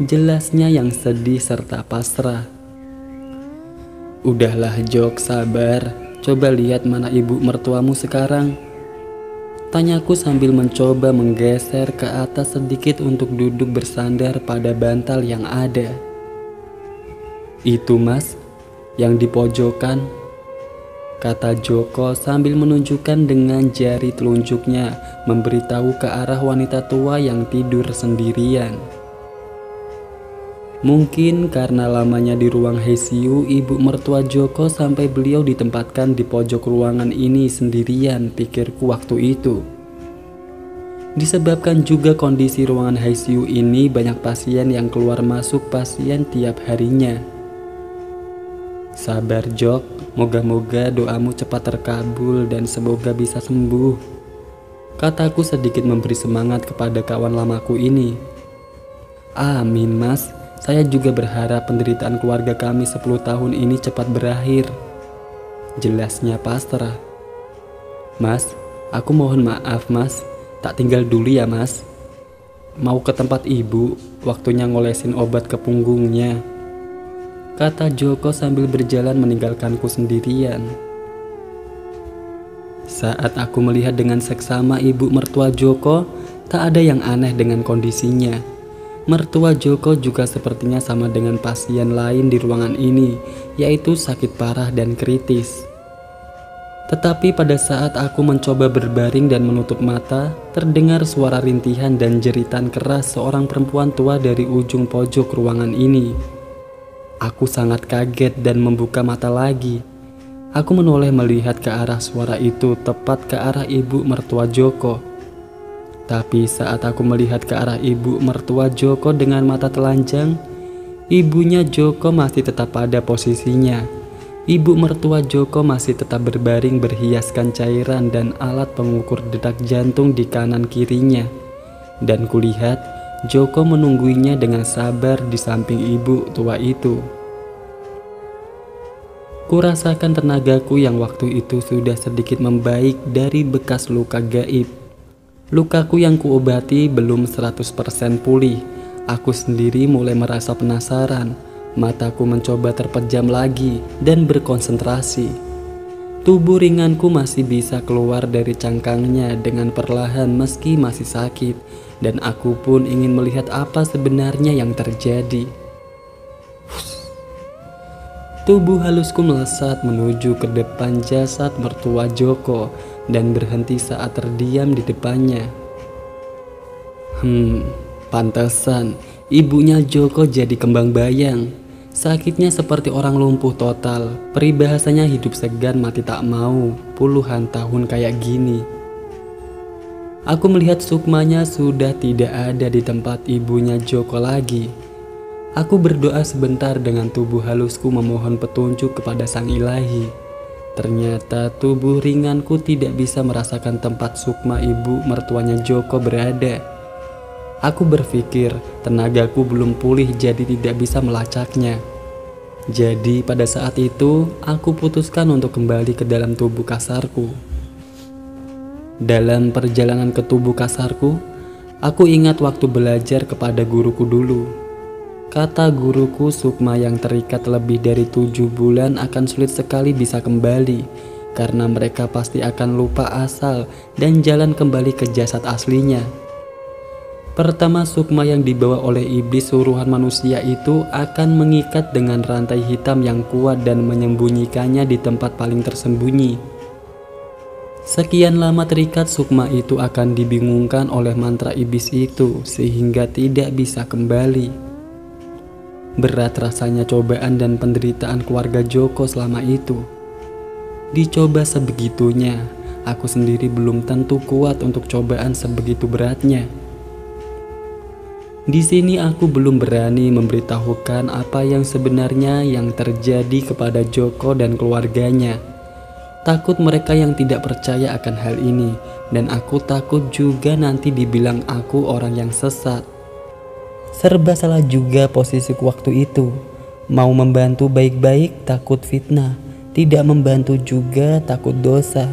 jelasnya yang sedih serta pasrah. "Udahlah Jok, sabar. Coba lihat mana ibu mertuamu sekarang," tanyaku sambil mencoba menggeser ke atas sedikit untuk duduk bersandar pada bantal yang ada. "Itu Mas, yang di pojokan," kata Joko sambil menunjukkan dengan jari telunjuknya memberitahu ke arah wanita tua yang tidur sendirian. Mungkin karena lamanya di ruang ICU ibu mertua Joko sampai beliau ditempatkan di pojok ruangan ini sendirian, pikirku waktu itu. Disebabkan juga kondisi ruangan ICU ini banyak pasien yang keluar masuk pasien tiap harinya. "Sabar Jok, moga-moga doamu cepat terkabul dan semoga bisa sembuh," Kataku sedikit memberi semangat kepada kawan lamaku ini. Amin mas, saya juga berharap penderitaan keluarga kami 10 tahun ini cepat berakhir, jelasnya pasrah. Mas, aku mohon maaf mas, tak tinggal dulu ya mas. Mau ke tempat ibu, waktunya ngolesin obat ke punggungnya, kata Joko sambil berjalan meninggalkanku sendirian. Saat aku melihat dengan seksama ibu mertua Joko, tak ada yang aneh dengan kondisinya. Mertua Joko juga sepertinya sama dengan pasien lain di ruangan ini, yaitu sakit parah dan kritis. Tetapi pada saat aku mencoba berbaring dan menutup mata, terdengar suara rintihan dan jeritan keras seorang perempuan tua dari ujung pojok ruangan ini. Aku sangat kaget dan membuka mata lagi. Aku menoleh melihat ke arah suara itu, tepat ke arah ibu mertua Joko. Tapi saat aku melihat ke arah ibu mertua Joko dengan mata telanjang, ibunya Joko masih tetap pada posisinya. Ibu mertua Joko masih tetap berbaring berhiaskan cairan dan alat pengukur detak jantung di kanan kirinya. Dan kulihat Joko menungguinya dengan sabar di samping ibu tua itu. Kurasakan tenagaku yang waktu itu sudah sedikit membaik dari bekas luka gaib. Lukaku yang kuobati belum 100% pulih. Aku sendiri mulai merasa penasaran. Mataku mencoba terpejam lagi dan berkonsentrasi. Tubuh ringanku masih bisa keluar dari cangkangnya dengan perlahan meski masih sakit. Dan aku pun ingin melihat apa sebenarnya yang terjadi. Tubuh halusku melesat menuju ke depan jasad mertua Joko dan berhenti saat terdiam di depannya. Pantesan ibunya Joko jadi kembang bayang. Sakitnya seperti orang lumpuh total. Peribahasanya hidup segan mati tak mau, puluhan tahun kayak gini. Aku melihat sukmanya sudah tidak ada di tempat ibunya Joko lagi. Aku berdoa sebentar dengan tubuh halusku memohon petunjuk kepada Sang Ilahi. Ternyata tubuh ringanku tidak bisa merasakan tempat sukma ibu mertuanya Joko berada. Aku berpikir tenagaku belum pulih jadi tidak bisa melacaknya. Jadi pada saat itu aku putuskan untuk kembali ke dalam tubuh kasarku. Dalam perjalanan ke tubuh kasarku, aku ingat waktu belajar kepada guruku dulu. Kata guruku, sukma yang terikat lebih dari 7 bulan akan sulit sekali bisa kembali, karena mereka pasti akan lupa asal dan jalan kembali ke jasad aslinya. Pertama, sukma yang dibawa oleh iblis suruhan manusia itu akan mengikat dengan rantai hitam yang kuat dan menyembunyikannya di tempat paling tersembunyi. Sekian lama terikat, sukma itu akan dibingungkan oleh mantra iblis itu sehingga tidak bisa kembali. Berat rasanya cobaan dan penderitaan keluarga Joko selama itu. Dicoba sebegitunya, aku sendiri belum tentu kuat untuk cobaan sebegitu beratnya. Di sini aku belum berani memberitahukan apa yang sebenarnya yang terjadi kepada Joko dan keluarganya. Takut mereka yang tidak percaya akan hal ini, dan aku takut juga nanti dibilang aku orang yang sesat. Serba salah juga posisiku waktu itu. Mau membantu baik-baik takut fitnah, tidak membantu juga takut dosa.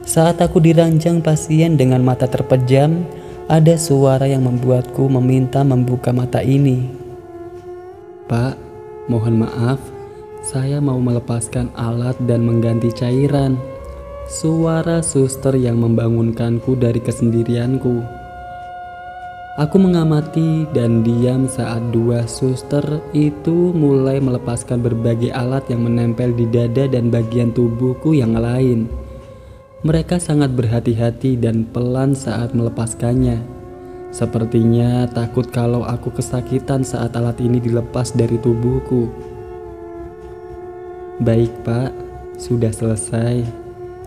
Saat aku diranjang pasien dengan mata terpejam, ada suara yang membuatku meminta membuka mata ini. Pak, mohon maaf, saya mau melepaskan alat dan mengganti cairan. Suara suster yang membangunkanku dari kesendirianku. Aku mengamati dan diam saat 2 suster itu mulai melepaskan berbagai alat yang menempel di dada dan bagian tubuhku yang lain. Mereka sangat berhati-hati dan pelan saat melepaskannya. Sepertinya takut kalau aku kesakitan saat alat ini dilepas dari tubuhku. Baik Pak, sudah selesai.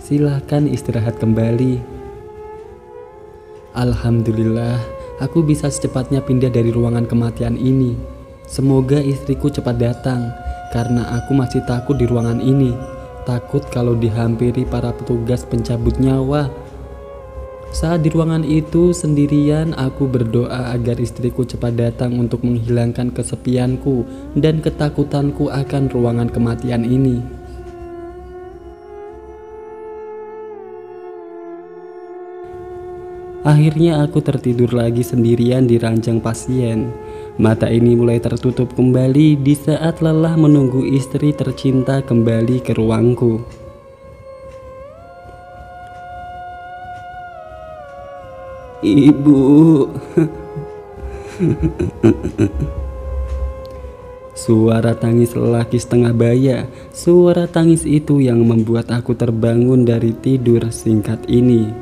Silahkan istirahat kembali. Alhamdulillah, aku bisa secepatnya pindah dari ruangan kematian ini. Semoga istriku cepat datang, karena aku masih takut di ruangan ini. Takut kalau dihampiri para petugas pencabut nyawa. Saat di ruangan itu sendirian, aku berdoa agar istriku cepat datang untuk menghilangkan kesepianku dan ketakutanku akan ruangan kematian ini. Akhirnya aku tertidur lagi sendirian di ranjang pasien. Mata ini mulai tertutup kembali di saat lelah menunggu istri tercinta kembali ke ruangku. Ibu. Suara tangis lelaki setengah baya. Suara tangis itu yang membuat aku terbangun dari tidur singkat ini.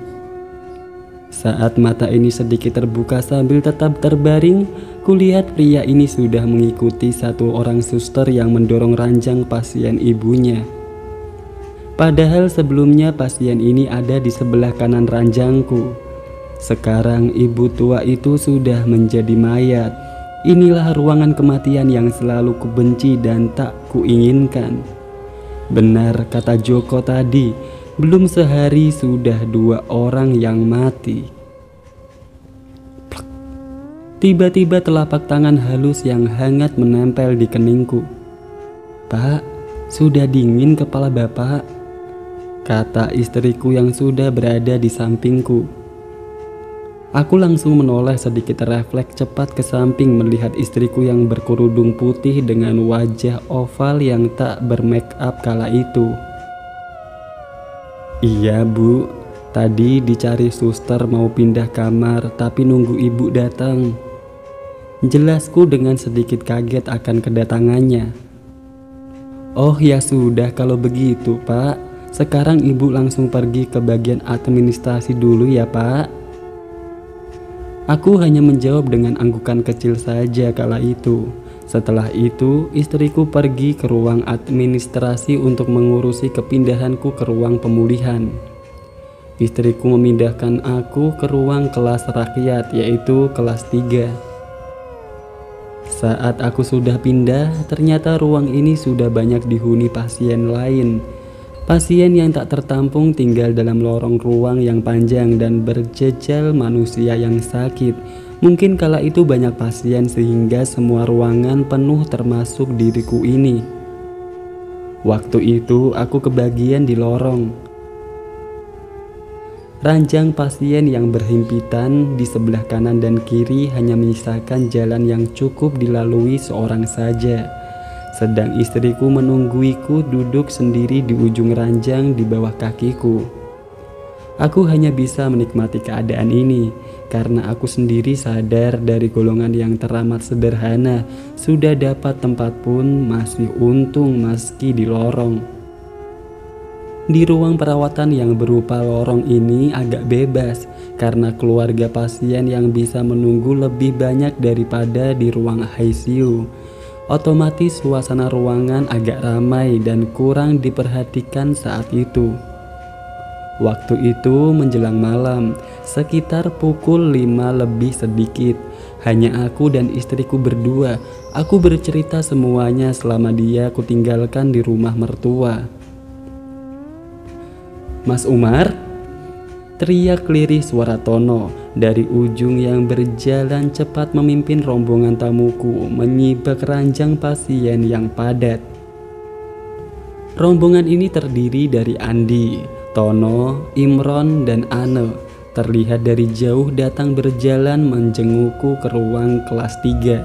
Saat mata ini sedikit terbuka sambil tetap terbaring, kulihat pria ini sudah mengikuti satu orang suster yang mendorong ranjang pasien ibunya. Padahal sebelumnya pasien ini ada di sebelah kanan ranjangku. Sekarang ibu tua itu sudah menjadi mayat. Inilah ruangan kematian yang selalu kubenci dan tak kuinginkan. Benar kata Joko tadi, belum sehari sudah 2 orang yang mati. Tiba-tiba telapak tangan halus yang hangat menempel di keningku. "Pak, sudah dingin kepala Bapak," kata istriku yang sudah berada di sampingku. Aku langsung menoleh sedikit refleks cepat ke samping melihat istriku yang berkerudung putih dengan wajah oval yang tak bermake up kala itu. "Iya Bu, tadi dicari suster mau pindah kamar tapi nunggu ibu datang," jelasku dengan sedikit kaget akan kedatangannya. "Oh ya sudah kalau begitu Pak, sekarang ibu langsung pergi ke bagian administrasi dulu ya Pak." Aku hanya menjawab dengan anggukan kecil saja kala itu. Setelah itu, istriku pergi ke ruang administrasi untuk mengurusi kepindahanku ke ruang pemulihan. Istriku memindahkan aku ke ruang kelas rakyat, yaitu kelas 3. Saat aku sudah pindah, ternyata ruang ini sudah banyak dihuni pasien lain. Pasien yang tak tertampung tinggal dalam lorong ruang yang panjang dan berjejal manusia yang sakit. Mungkin kala itu banyak pasien sehingga semua ruangan penuh termasuk diriku ini. Waktu itu aku kebagian di lorong. Ranjang pasien yang berhimpitan di sebelah kanan dan kiri hanya menyisakan jalan yang cukup dilalui seorang saja. Sedang istriku menungguiku duduk sendiri di ujung ranjang di bawah kakiku. Aku hanya bisa menikmati keadaan ini karena aku sendiri sadar dari golongan yang teramat sederhana, sudah dapat tempat pun masih untung meski di lorong. Di ruang perawatan yang berupa lorong ini agak bebas karena keluarga pasien yang bisa menunggu lebih banyak daripada di ruang ICU. Otomatis suasana ruangan agak ramai dan kurang diperhatikan saat itu. Waktu itu menjelang malam, sekitar pukul 5 lebih sedikit. Hanya aku dan istriku berdua. Aku bercerita semuanya selama dia kutinggalkan di rumah mertua. "Mas Umar?" teriak lirih suara Tono dari ujung yang berjalan cepat memimpin rombongan tamuku menyibak ranjang pasien yang padat. Rombongan ini terdiri dari Andi, Tono, Imron, dan Ane. Terlihat dari jauh datang berjalan menjengukku ke ruang kelas 3.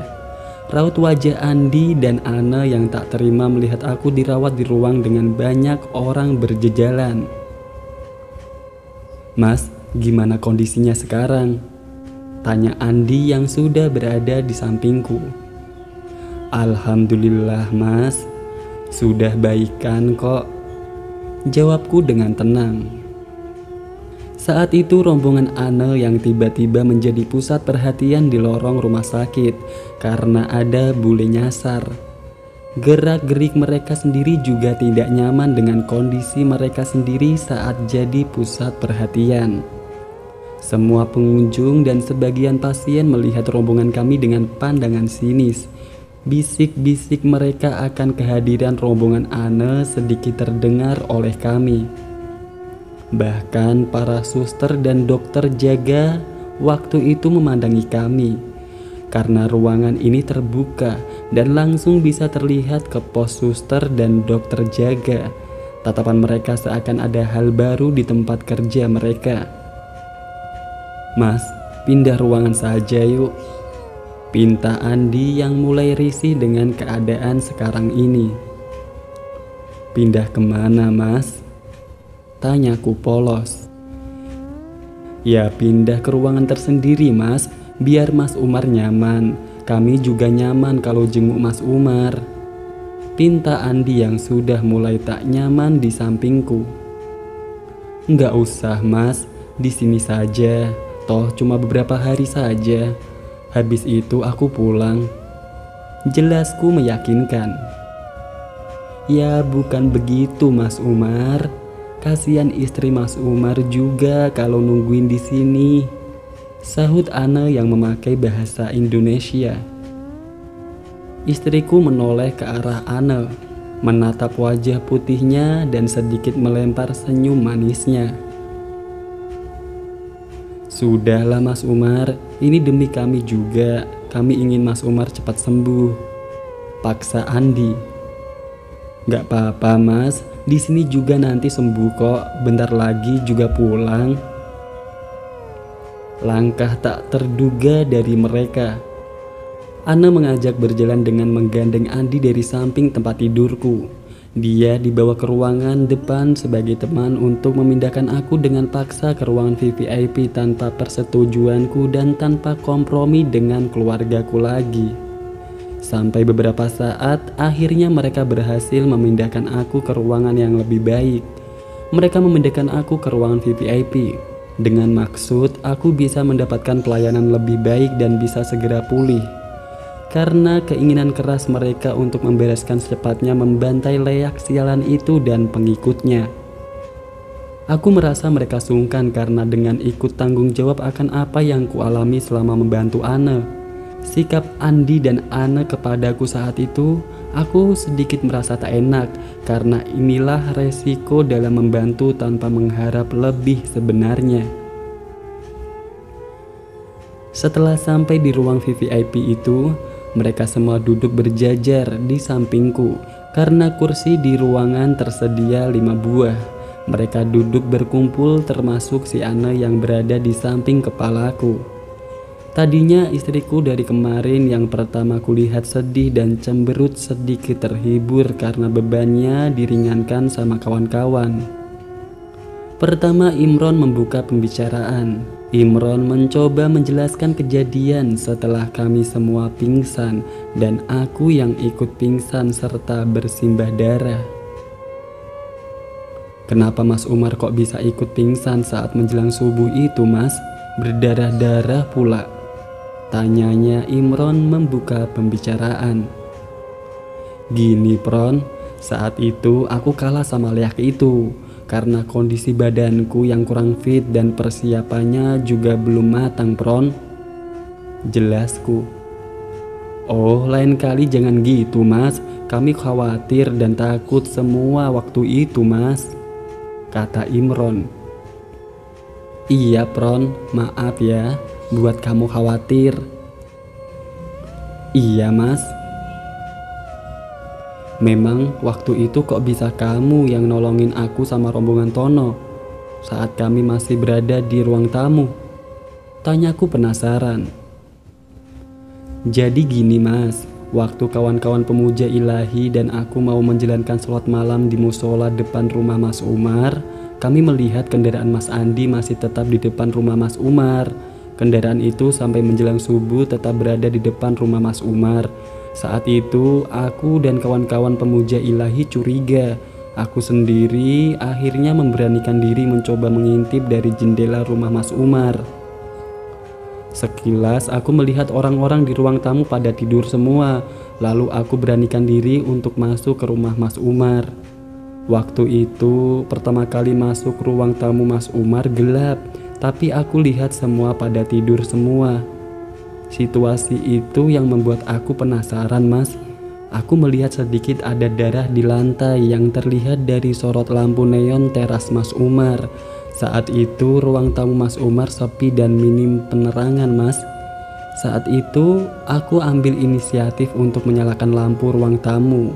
Raut wajah Andi dan Ane yang tak terima melihat aku dirawat di ruang dengan banyak orang berjejalan. "Mas, gimana kondisinya sekarang?" tanya Andi yang sudah berada di sampingku. "Alhamdulillah Mas, sudah baikan kok," jawabku dengan tenang. Saat itu rombongan Ane yang tiba-tiba menjadi pusat perhatian di lorong rumah sakit karena ada bule nyasar. Gerak-gerik mereka sendiri juga tidak nyaman dengan kondisi mereka sendiri saat jadi pusat perhatian. Semua pengunjung dan sebagian pasien melihat rombongan kami dengan pandangan sinis. Bisik-bisik mereka akan kehadiran rombongan Ane sedikit terdengar oleh kami. Bahkan para suster dan dokter jaga waktu itu memandangi kami, karena ruangan ini terbuka dan langsung bisa terlihat ke pos suster dan dokter jaga. Tatapan mereka seakan ada hal baru di tempat kerja mereka. "Mas, pindah ruangan saja yuk," pinta Andi yang mulai risih dengan keadaan sekarang ini. "Pindah kemana, Mas?" tanyaku polos. "Ya pindah ke ruangan tersendiri, Mas, biar Mas Umar nyaman. Kami juga nyaman kalau jenguk Mas Umar," pinta Andi yang sudah mulai tak nyaman di sampingku. "Nggak usah, Mas, di sini saja. Toh cuma beberapa hari saja. Habis itu aku pulang," jelasku meyakinkan. "Ya bukan begitu, Mas Umar. Kasihan istri Mas Umar juga kalau nungguin di sini," sahut Ana yang memakai bahasa Indonesia. Istriku menoleh ke arah Ana, menatap wajah putihnya dan sedikit melempar senyum manisnya. "Sudahlah Mas Umar, ini demi kami juga. Kami ingin Mas Umar cepat sembuh," paksa Andi. "Gak apa-apa Mas, di sini juga nanti sembuh kok. Bentar lagi juga pulang." Langkah tak terduga dari mereka. Ana mengajak berjalan dengan menggandeng Andi dari samping tempat tidurku. Dia dibawa ke ruangan depan sebagai teman untuk memindahkan aku dengan paksa ke ruangan VVIP tanpa persetujuanku dan tanpa kompromi dengan keluargaku lagi. Sampai beberapa saat, akhirnya mereka berhasil memindahkan aku ke ruangan yang lebih baik. Mereka memindahkan aku ke ruangan VVIP dengan maksud aku bisa mendapatkan pelayanan lebih baik dan bisa segera pulih. Karena keinginan keras mereka untuk membereskan secepatnya membantai leak sialan itu dan pengikutnya. Aku merasa mereka sungkan karena dengan ikut tanggung jawab akan apa yang kualami selama membantu Ana. Sikap Andi dan Ana kepadaku saat itu, aku sedikit merasa tak enak karena inilah resiko dalam membantu tanpa mengharap lebih sebenarnya. Setelah sampai di ruang VVIP itu, mereka semua duduk berjajar di sampingku karena kursi di ruangan tersedia 5 buah. Mereka duduk berkumpul termasuk si Ana yang berada di samping kepalaku. Tadinya istriku dari kemarin yang pertama kulihat sedih dan cemberut sedikit terhibur karena bebannya diringankan sama kawan-kawan. Pertama Imron membuka pembicaraan. Imron mencoba menjelaskan kejadian setelah kami semua pingsan dan aku yang ikut pingsan serta bersimbah darah. "Kenapa Mas Umar kok bisa ikut pingsan saat menjelang subuh itu, Mas? Berdarah-darah pula," tanyanya Imron membuka pembicaraan. "Gini Pron, saat itu aku kalah sama leak itu. Karena kondisi badanku yang kurang fit dan persiapannya juga belum matang Pron," jelasku. "Oh lain kali jangan gitu Mas, kami khawatir dan takut semua waktu itu Mas," kata Imron. "Iya Pron, maaf ya buat kamu khawatir." "Iya Mas. Memang waktu itu kok bisa kamu yang nolongin aku sama rombongan Tono saat kami masih berada di ruang tamu?" tanyaku penasaran. "Jadi gini Mas, waktu kawan-kawan pemuja ilahi dan aku mau menjalankan sholat malam di musola depan rumah Mas Umar, kami melihat kendaraan Mas Andi masih tetap di depan rumah Mas Umar. Kendaraan itu sampai menjelang subuh tetap berada di depan rumah Mas Umar. Saat itu aku dan kawan-kawan pemuja ilahi curiga. Aku sendiri akhirnya memberanikan diri mencoba mengintip dari jendela rumah Mas Umar. Sekilas aku melihat orang-orang di ruang tamu pada tidur semua. Lalu aku beranikan diri untuk masuk ke rumah Mas Umar. Waktu itu pertama kali masuk ruang tamu Mas Umar gelap, tapi aku lihat semua pada tidur semua. Situasi itu yang membuat aku penasaran Mas. Aku melihat sedikit ada darah di lantai yang terlihat dari sorot lampu neon teras Mas Umar. Saat itu ruang tamu Mas Umar sepi dan minim penerangan, Mas. Saat itu aku ambil inisiatif untuk menyalakan lampu ruang tamu.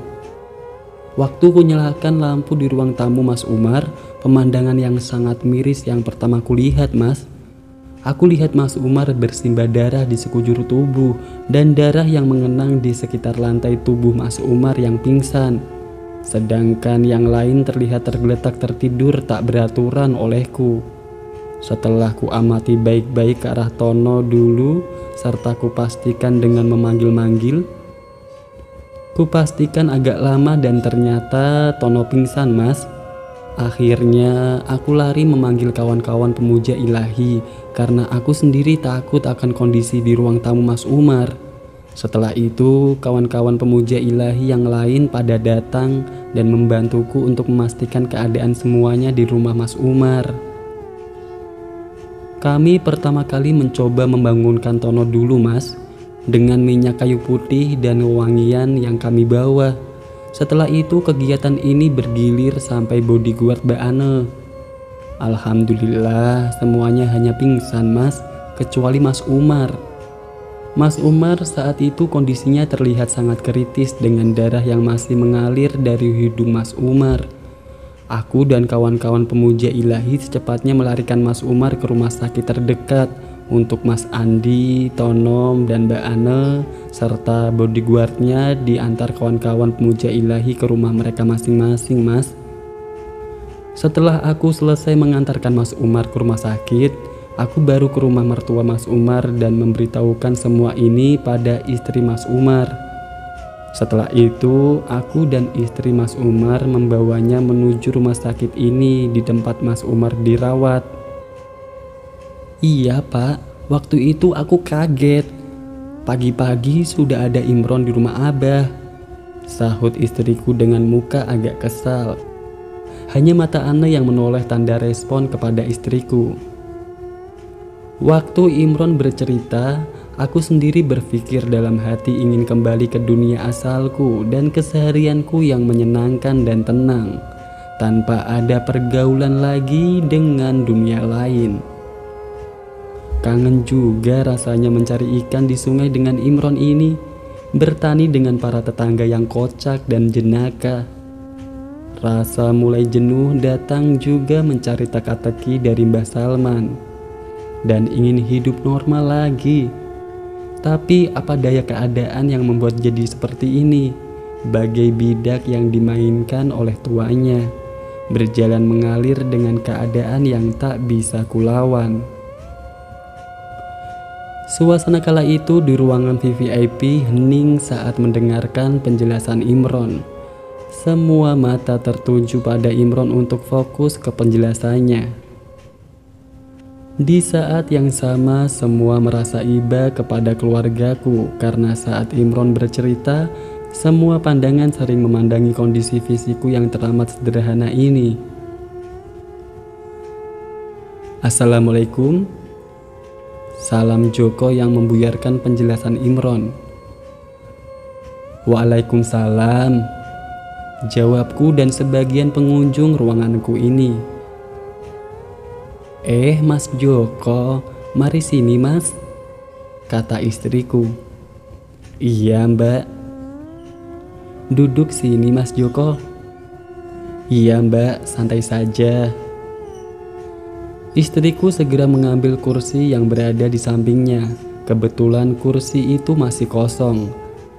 Waktu ku nyalakan lampu di ruang tamu Mas Umar, pemandangan yang sangat miris yang pertama kulihat, Mas. Aku lihat Mas Umar bersimbah darah di sekujur tubuh dan darah yang mengenang di sekitar lantai tubuh Mas Umar yang pingsan. Sedangkan yang lain terlihat tergeletak tertidur tak beraturan olehku. Setelah ku amati baik-baik ke arah Tono dulu, serta ku pastikan dengan memanggil-manggil, ku pastikan agak lama dan ternyata Tono pingsan, Mas. Akhirnya aku lari memanggil kawan-kawan pemuja ilahi karena aku sendiri takut akan kondisi di ruang tamu Mas Umar. Setelah itu kawan-kawan pemuja ilahi yang lain pada datang dan membantuku untuk memastikan keadaan semuanya di rumah Mas Umar. Kami pertama kali mencoba membangunkan Tono dulu, Mas, dengan minyak kayu putih dan wewangian yang kami bawa. Setelah itu kegiatan ini bergilir sampai bodyguard Mbak Ane. Alhamdulillah semuanya hanya pingsan, Mas, kecuali Mas Umar. Mas Umar saat itu kondisinya terlihat sangat kritis dengan darah yang masih mengalir dari hidung Mas Umar. Aku dan kawan-kawan pemuja ilahi secepatnya melarikan Mas Umar ke rumah sakit terdekat untuk Mas Andi, Tonom, dan Mbak Ane serta bodyguardnya diantar kawan-kawan pemuja ilahi ke rumah mereka masing-masing, Mas. Setelah aku selesai mengantarkan Mas Umar ke rumah sakit, aku baru ke rumah mertua Mas Umar dan memberitahukan semua ini pada istri Mas Umar. Setelah itu, aku dan istri Mas Umar membawanya menuju rumah sakit ini di tempat Mas Umar dirawat. Iya, Pak, waktu itu aku kaget. Pagi-pagi sudah ada Imron di rumah Abah, sahut istriku dengan muka agak kesal. Hanya mata Ana yang menoleh tanda respon kepada istriku. Waktu Imron bercerita, aku sendiri berpikir dalam hati ingin kembali ke dunia asalku dan keseharianku yang menyenangkan dan tenang, tanpa ada pergaulan lagi dengan dunia lain. Kangen juga rasanya mencari ikan di sungai dengan Imron ini, bertani dengan para tetangga yang kocak dan jenaka. Rasa mulai jenuh datang juga mencari teka-teki dari Mbah Salman dan ingin hidup normal lagi. Tapi apa daya keadaan yang membuat jadi seperti ini, bagai bidak yang dimainkan oleh tuanya, berjalan mengalir dengan keadaan yang tak bisa kulawan. Suasana kala itu di ruangan VVIP hening saat mendengarkan penjelasan Imron. Semua mata tertuju pada Imron untuk fokus ke penjelasannya. Di saat yang sama semua merasa iba kepada keluargaku karena saat Imron bercerita, semua pandangan sering memandangi kondisi fisikku yang teramat sederhana ini. Assalamualaikum. Salam Joko yang membuyarkan penjelasan Imron. Waalaikumsalam, jawabku dan sebagian pengunjung ruanganku ini. Mas Joko, mari sini Mas, kata istriku. Iya Mbak. Duduk sini Mas Joko. Iya Mbak, santai saja. Istriku segera mengambil kursi yang berada di sampingnya. Kebetulan kursi itu masih kosong.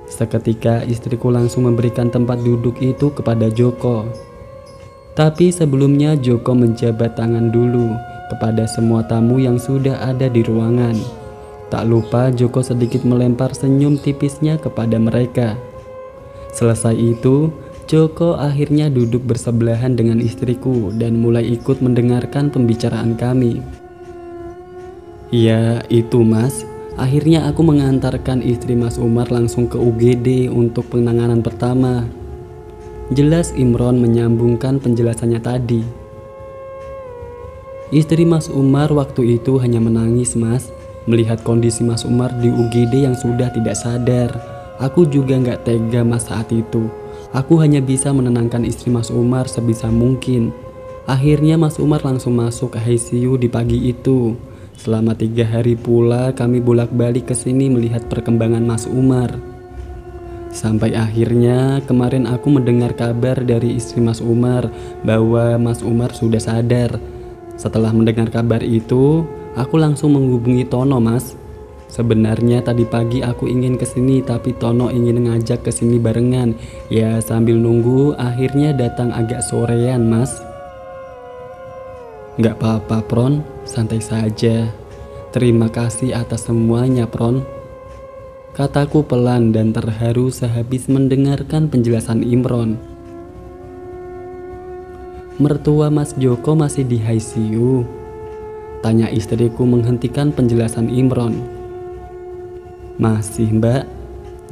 Seketika istriku langsung memberikan tempat duduk itu kepada Joko. Tapi sebelumnya Joko menjabat tangan dulu kepada semua tamu yang sudah ada di ruangan. Tak lupa Joko sedikit melempar senyum tipisnya kepada mereka. Selesai itu, Joko akhirnya duduk bersebelahan dengan istriku dan mulai ikut mendengarkan pembicaraan kami. Ya itu Mas, akhirnya aku mengantarkan istri Mas Umar langsung ke UGD untuk penanganan pertama. Jelas Imron menyambungkan penjelasannya tadi. Istri Mas Umar waktu itu hanya menangis Mas, melihat kondisi Mas Umar di UGD yang sudah tidak sadar. Aku juga gak tega Mas saat itu. Aku hanya bisa menenangkan istri Mas Umar sebisa mungkin. Akhirnya Mas Umar langsung masuk ke ICU di pagi itu. Selama 3 hari pula kami bolak-balik ke sini melihat perkembangan Mas Umar. Sampai akhirnya kemarin aku mendengar kabar dari istri Mas Umar bahwa Mas Umar sudah sadar. Setelah mendengar kabar itu, aku langsung menghubungi Tono, Mas. Sebenarnya tadi pagi aku ingin kesini, tapi Tono ingin ngajak kesini barengan. Ya sambil nunggu akhirnya datang agak sorean, Mas. Gak apa-apa, Pron, santai saja. Terima kasih atas semuanya, Pron. Kataku pelan dan terharu sehabis mendengarkan penjelasan Imron. Mertua Mas Joko masih di ICU? Tanya istriku menghentikan penjelasan Imron. Masih, Mbak,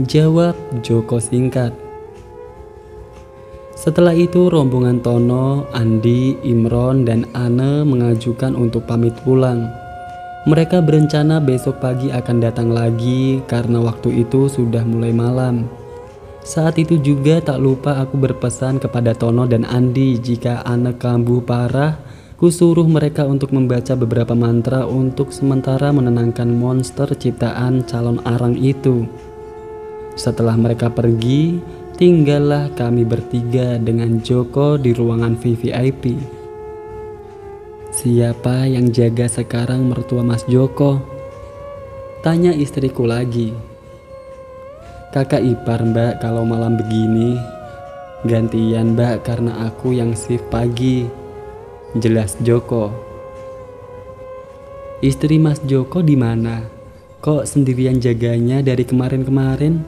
jawab Joko singkat. Setelah itu rombongan Tono, Andi, Imron, dan Ane mengajukan untuk pamit pulang. Mereka berencana besok pagi akan datang lagi karena waktu itu sudah mulai malam. Saat itu juga tak lupa aku berpesan kepada Tono dan Andi jika Ane kambuh parah, ku suruh mereka untuk membaca beberapa mantra untuk sementara menenangkan monster ciptaan calon arang itu. Setelah mereka pergi, tinggallah kami bertiga dengan Joko di ruangan VVIP. Siapa yang jaga sekarang mertua Mas Joko? Tanya istriku lagi. Kakak ipar, Mbak, kalau malam begini. Gantian, Mbak, karena aku yang shift pagi. Jelas Joko. Istri Mas Joko di mana? Kok sendirian jaganya dari kemarin-kemarin?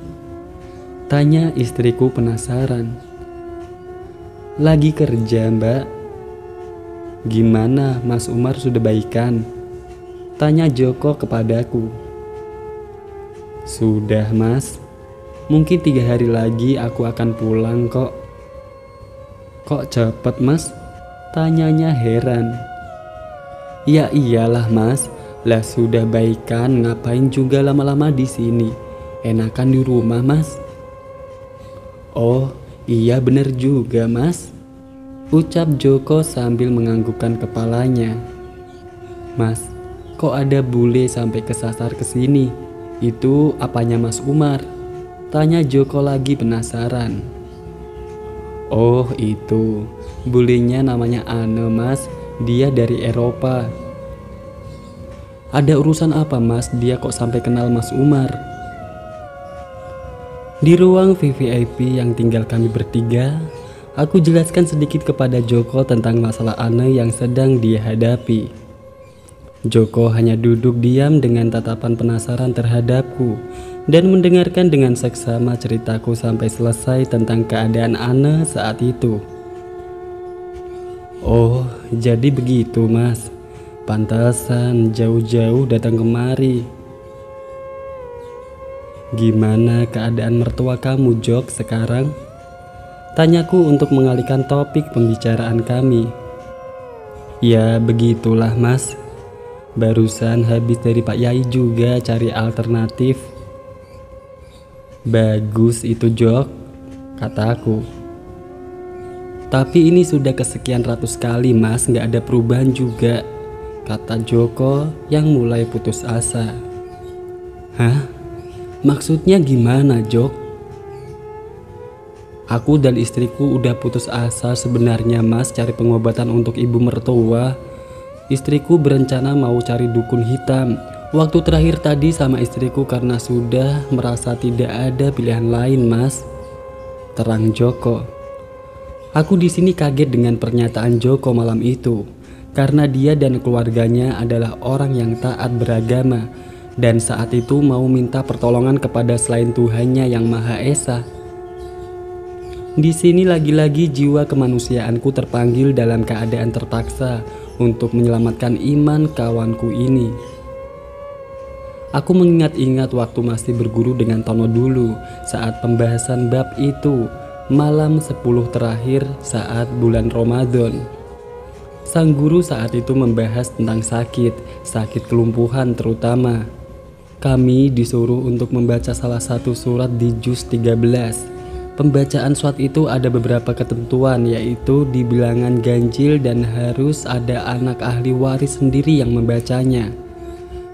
Tanya istriku penasaran. Lagi kerja, Mbak. Gimana, Mas Umar sudah baikan? Tanya Joko kepadaku. Sudah, Mas. Mungkin 3 hari lagi aku akan pulang kok. Kok cepet, Mas? Tanyanya heran. Ya iyalah, Mas. Lah sudah baikan, ngapain juga lama-lama di sini? Enakan di rumah, Mas. Oh, iya bener juga, Mas. Ucap Joko sambil menganggukkan kepalanya. Mas, kok ada bule sampai kesasar ke sini? Itu apanya Mas Umar? Tanya Joko lagi penasaran. Oh itu, bulenya namanya Ane, Mas. Dia dari Eropa. Ada urusan apa, Mas? Dia kok sampai kenal Mas Umar? Di ruang VVIP yang tinggal kami bertiga, aku jelaskan sedikit kepada Joko tentang masalah Ane yang sedang dia hadapi. Joko hanya duduk diam dengan tatapan penasaran terhadapku dan mendengarkan dengan seksama ceritaku sampai selesai tentang keadaan Ane saat itu. Oh, jadi begitu, Mas. Pantasan jauh-jauh datang kemari. Gimana keadaan mertua kamu, Jok, sekarang? Tanyaku untuk mengalihkan topik pembicaraan kami. Ya begitulah, Mas. Barusan habis dari Pak Yai juga cari alternatif. Bagus itu, Jok, kataku. Tapi ini sudah kesekian ratus kali, Mas, gak ada perubahan juga, kata Joko yang mulai putus asa. Hah? Maksudnya gimana, Jok? Aku dan istriku udah putus asa sebenarnya, Mas, cari pengobatan untuk ibu mertua. Istriku berencana mau cari dukun hitam. Waktu terakhir tadi sama istriku karena sudah merasa tidak ada pilihan lain, Mas. Terang Joko. Aku di sini kaget dengan pernyataan Joko malam itu, karena dia dan keluarganya adalah orang yang taat beragama dan saat itu mau minta pertolongan kepada selain Tuhannya yang Maha Esa. Di sini lagi-lagi jiwa kemanusiaanku terpanggil dalam keadaan terpaksa untuk menyelamatkan iman kawanku ini. Aku mengingat-ingat waktu masih berguru dengan Tono dulu saat pembahasan bab itu, malam 10 terakhir saat bulan Ramadan. Sang guru saat itu membahas tentang sakit kelumpuhan terutama. Kami disuruh untuk membaca salah satu surat di juz 13. Pembacaan shot itu ada beberapa ketentuan, yaitu di bilangan ganjil dan harus ada anak ahli waris sendiri yang membacanya.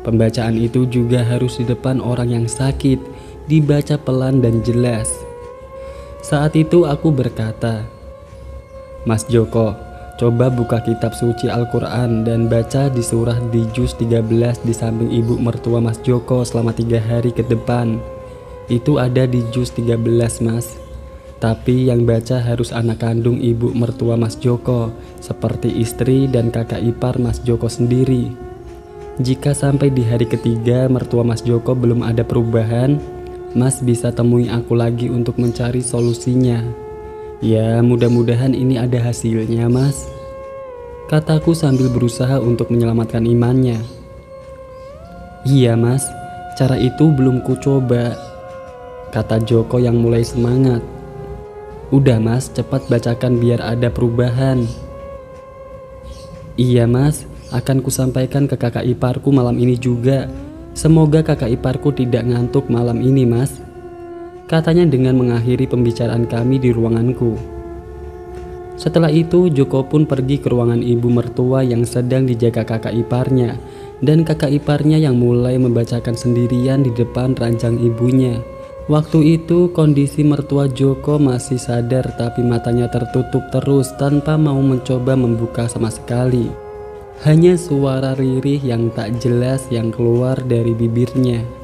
Pembacaan itu juga harus di depan orang yang sakit, dibaca pelan dan jelas. Saat itu aku berkata, "Mas Joko, coba buka kitab suci Al-Quran dan baca di surah di juz 13 di samping ibu mertua Mas Joko selama 3 hari ke depan. Itu ada di juz 13, Mas. Tapi yang baca harus anak kandung ibu mertua Mas Joko, seperti istri dan kakak ipar Mas Joko sendiri. Jika sampai di hari ketiga mertua Mas Joko belum ada perubahan, Mas bisa temui aku lagi untuk mencari solusinya. Ya, mudah-mudahan ini ada hasilnya, Mas," kataku sambil berusaha untuk menyelamatkan imannya. "Iya, Mas, cara itu belum kucoba," kata Joko yang mulai semangat. "Udah, Mas, cepat bacakan biar ada perubahan." "Iya, Mas, akan kusampaikan ke kakak iparku malam ini juga. Semoga kakak iparku tidak ngantuk malam ini, Mas," katanya dengan mengakhiri pembicaraan kami di ruanganku. Setelah itu Joko pun pergi ke ruangan ibu mertua yang sedang dijaga kakak iparnya, dan kakak iparnya yang mulai membacakan sendirian di depan ranjang ibunya. Waktu itu kondisi mertua Joko masih sadar, tapi matanya tertutup terus tanpa mau mencoba membuka sama sekali. Hanya suara lirih yang tak jelas yang keluar dari bibirnya.